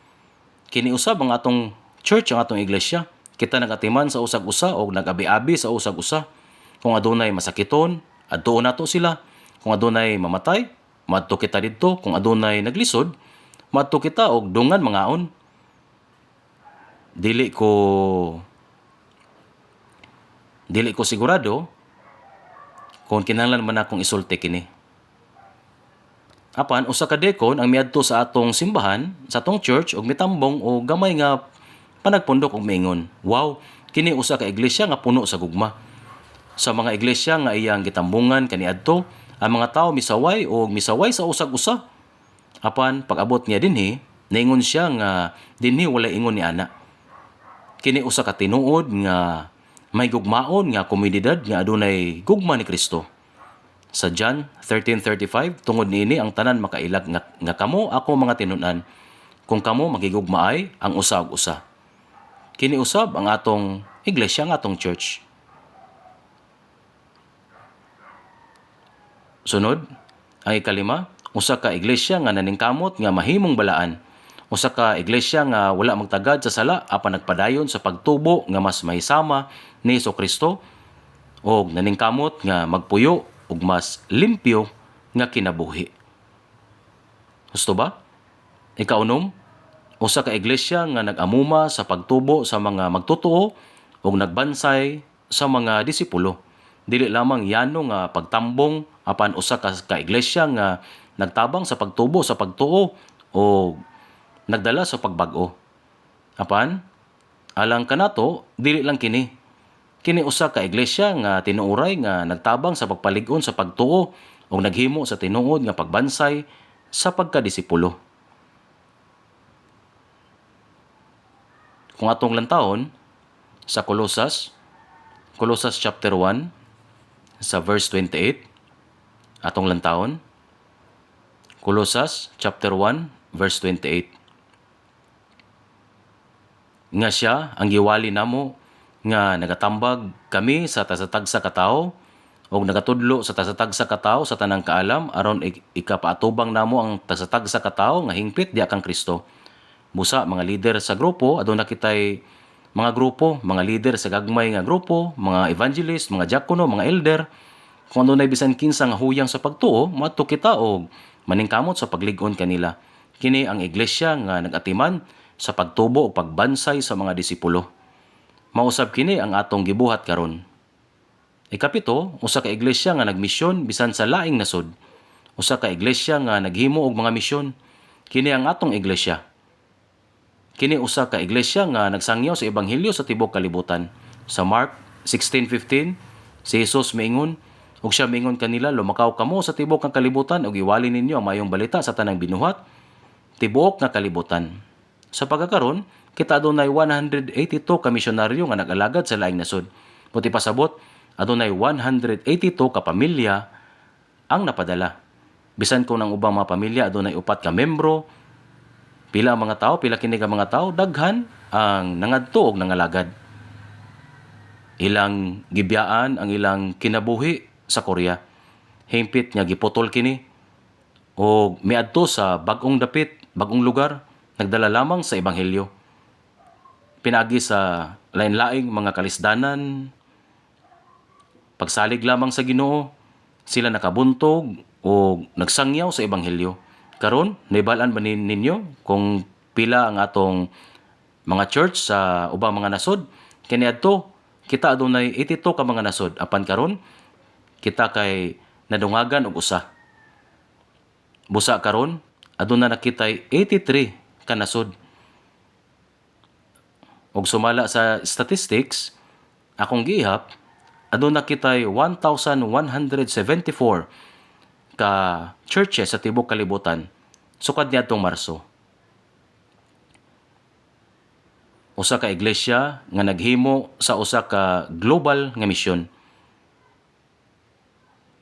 Kini usab ang atong church, ang atong iglesia. Kita nagatiman sa usag-usa o nagabi-abi sa usag-usa. Kung adunay masakiton, adtuon nato sila. Kung adunay mamatay, madto kita didto. Kung adunay naglisod, madto kita og dungan mangaon. Dili ko sigurado kung kinahanglan man akong isulti kini. Apan usa ka dekon ang miadto sa atong simbahan, sa atong church og mitambong o gamay nga panagpundok og miingon, wow, kini usa ka iglesia nga puno sa gugma. Sa mga iglesia nga iyang gitambungan kaniadto, ang mga tawo misaway o misaway sa usag-usa. Apan pag-abot niya dinhi, naingon siya nga dinhi wala ingon ni ana. Kini usa ka tinuod nga may gugmaon nga komunidad nga adunay gugma ni Kristo. Sa John 13:35, tungod niini ang tanan makailag nga kamo ako mga tinun-an, kung kamo magigugmaay ang usa ug usa. Kini usab ang atong iglesia, ang atong church. Sunod, ang ikalima, usa ka iglesia nga naningkamot nga mahimong balaan. Usa ka iglesia nga wala magtagad sa sala apan nagpadayon sa pagtubo nga mas mahisama ni Hesukristo og naningkamot nga magpuyo ug mas limpyo nga kinabuhi. Gusto ba? Ikaunom, usa ka iglesia nga nag-amuma sa pagtubo sa mga magtotoo ug nagbansay sa mga disipulo. Dili lamang yano nga pagtambong apan usa ka iglesia nga nagtabang sa pagtubo sa pagtuo o nagdala sa pagbag-o. Apan alang kanato dili lang kini. Kini usa ka iglesia nga tinuoray nga nagtabang sa pagpalig-on sa pagtuo ug naghimo sa tinuod nga pagbansay sa pagkadisipulo. Kung atong lantawon sa Colossus chapter 1 sa verse 28, atong lantawon Colossus chapter 1 verse 28. Nga siya ang giwali namo nga nagatambag kami sa tasatagsa katao o nagatudlo sa tasatagsa katao sa tanang kaalam aron ikapaatubang namo ang tasatagsa katao nga hingpit diha kang Kristo. Busa mga leader sa grupo, aduna kitay mga grupo, mga leader sa gagmay nga grupo, mga evangelist, mga diakono, mga elder, Kung ano na bisan kinsa nga huyang sa pagtuo, maadto kita og maningkamot sa paglig-on kanila. Kini ang iglesia nga nagatiman sa pagtubo o pagbansay sa mga disipulo. Mausab kini ang atong gibuhat karon. Ikapito, usa ka iglesia nga nagmisyon bisan sa laing nasod. Usa ka iglesia nga naghimo og mga misyon. Kini ang atong iglesia. Kini usa ka iglesia nga nagsangyaw sa ebanghelyo sa tibuok kalibutan. Sa Mark 16:15, si Jesus miingon, ug siya miingon kanila, lumakaw kamo sa tibuok nga kalibutan ug iwali ninyo ang mayong balita sa tanang binuhat, tibuok nga kalibutan. Sa pagkakaron, kita adunay 182 ka misyonaryo nga nag-alagad sa laing nasod. Buti pasabot, adunay 182 ka pamilya ang napadala. Bisan kung ang ubang mga pamilya adunay 4 ka membro, pila ang mga tao, pila kini ka mga tao, daghan ang nangadto og nangalagad. Ilang gibiyaan ang ilang kinabuhi sa Korea. Himpit nga giputol kini o miadto sa bagong dapit, bagong lugar, nagdala lamang sa ebanghelyo. Pinagi sa lain-laing mga kalisdanan, pagsalig lamang sa Ginoo, sila nakabuntog o nagsangyaw sa ebanghelyo. Karon, naibalaan ba ninyo kung pila ang atong mga church sa ubang mga nasod? Kaniadto, kita adunay 82 ka mga nasod. Apan karon, kita kay nadungagan og usa. Busa karon, aduna nakitay 83 ka nasod. Og sumala sa statistics, akong gihap, aduna kitay 1,174 ka churches sa tibuok kalibutan sukad niadtong Marso. Usa ka iglesia nga naghimo sa usa ka global nga misyon.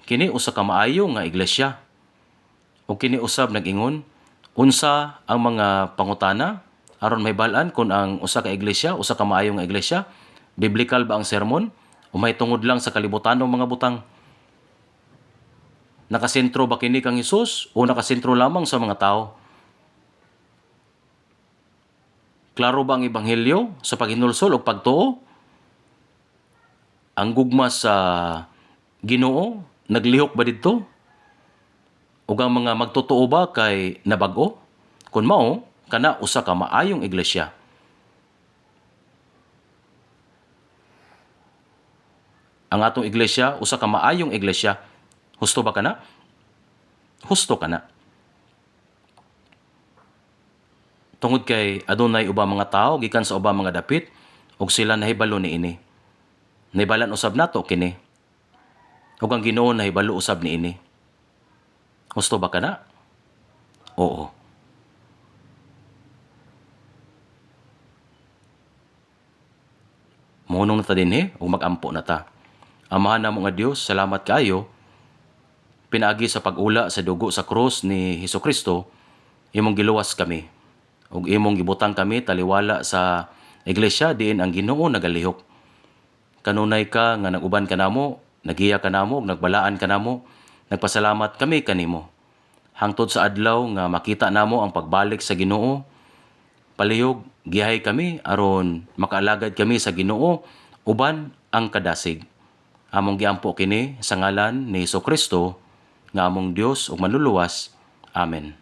Kini usa ka maayo nga iglesia. O kini usab nag-ingon, unsa ang mga pangutana aron mahibalan kung ang usa ka iglesia, usa ka maayo nga iglesia, biblical ba ang sermon o may tungod lang sa kalibutanong mga butang? Nakasentro ba kini kang Hesus o nakasentro lamang sa mga tao? Klaro ba ang ebanghelyo sa paghinulsol o pagtuo? Ang gugma sa Ginoo naglihok ba didto? Ug ang mga magtotoo ba kay nabag-o? Kung mao, kana usa ka maayong iglesia. Ang atong iglesia, usa ka maayong iglesia. Husto ba kana? Husto kana. Tungod kay adunay ubang mga tao gikan sa ubang mga dapit ug sila nahibalo niini. Nahibalan usab nato kini. Ug ang Ginoo nahibalo usab niini. Husto ba kana? Oo. Munong na ta dinhi ug mag-ampo na ta. Amahan namo nga Dios, salamat kaayo pinaagi sa pag-ula sa dugo sa krus ni Hesukristo, imong giluwas kami. Ug imong gibutang kami taliwala sa iglesia diin ang Ginoo nagalihok. Kanunay ka nga naguban kanamo, nagiya kanamo ug nagbalaan kanamo. Nagpasalamat kami kanimo. Hangtod sa adlaw nga makita namo ang pagbalik sa Ginoo, palihog gihay kami aron makaalagad kami sa Ginoo uban ang kadasig. Among giampo kini sa ngalan ni Hesukristo nga among Dios ug manluluwas. Amen.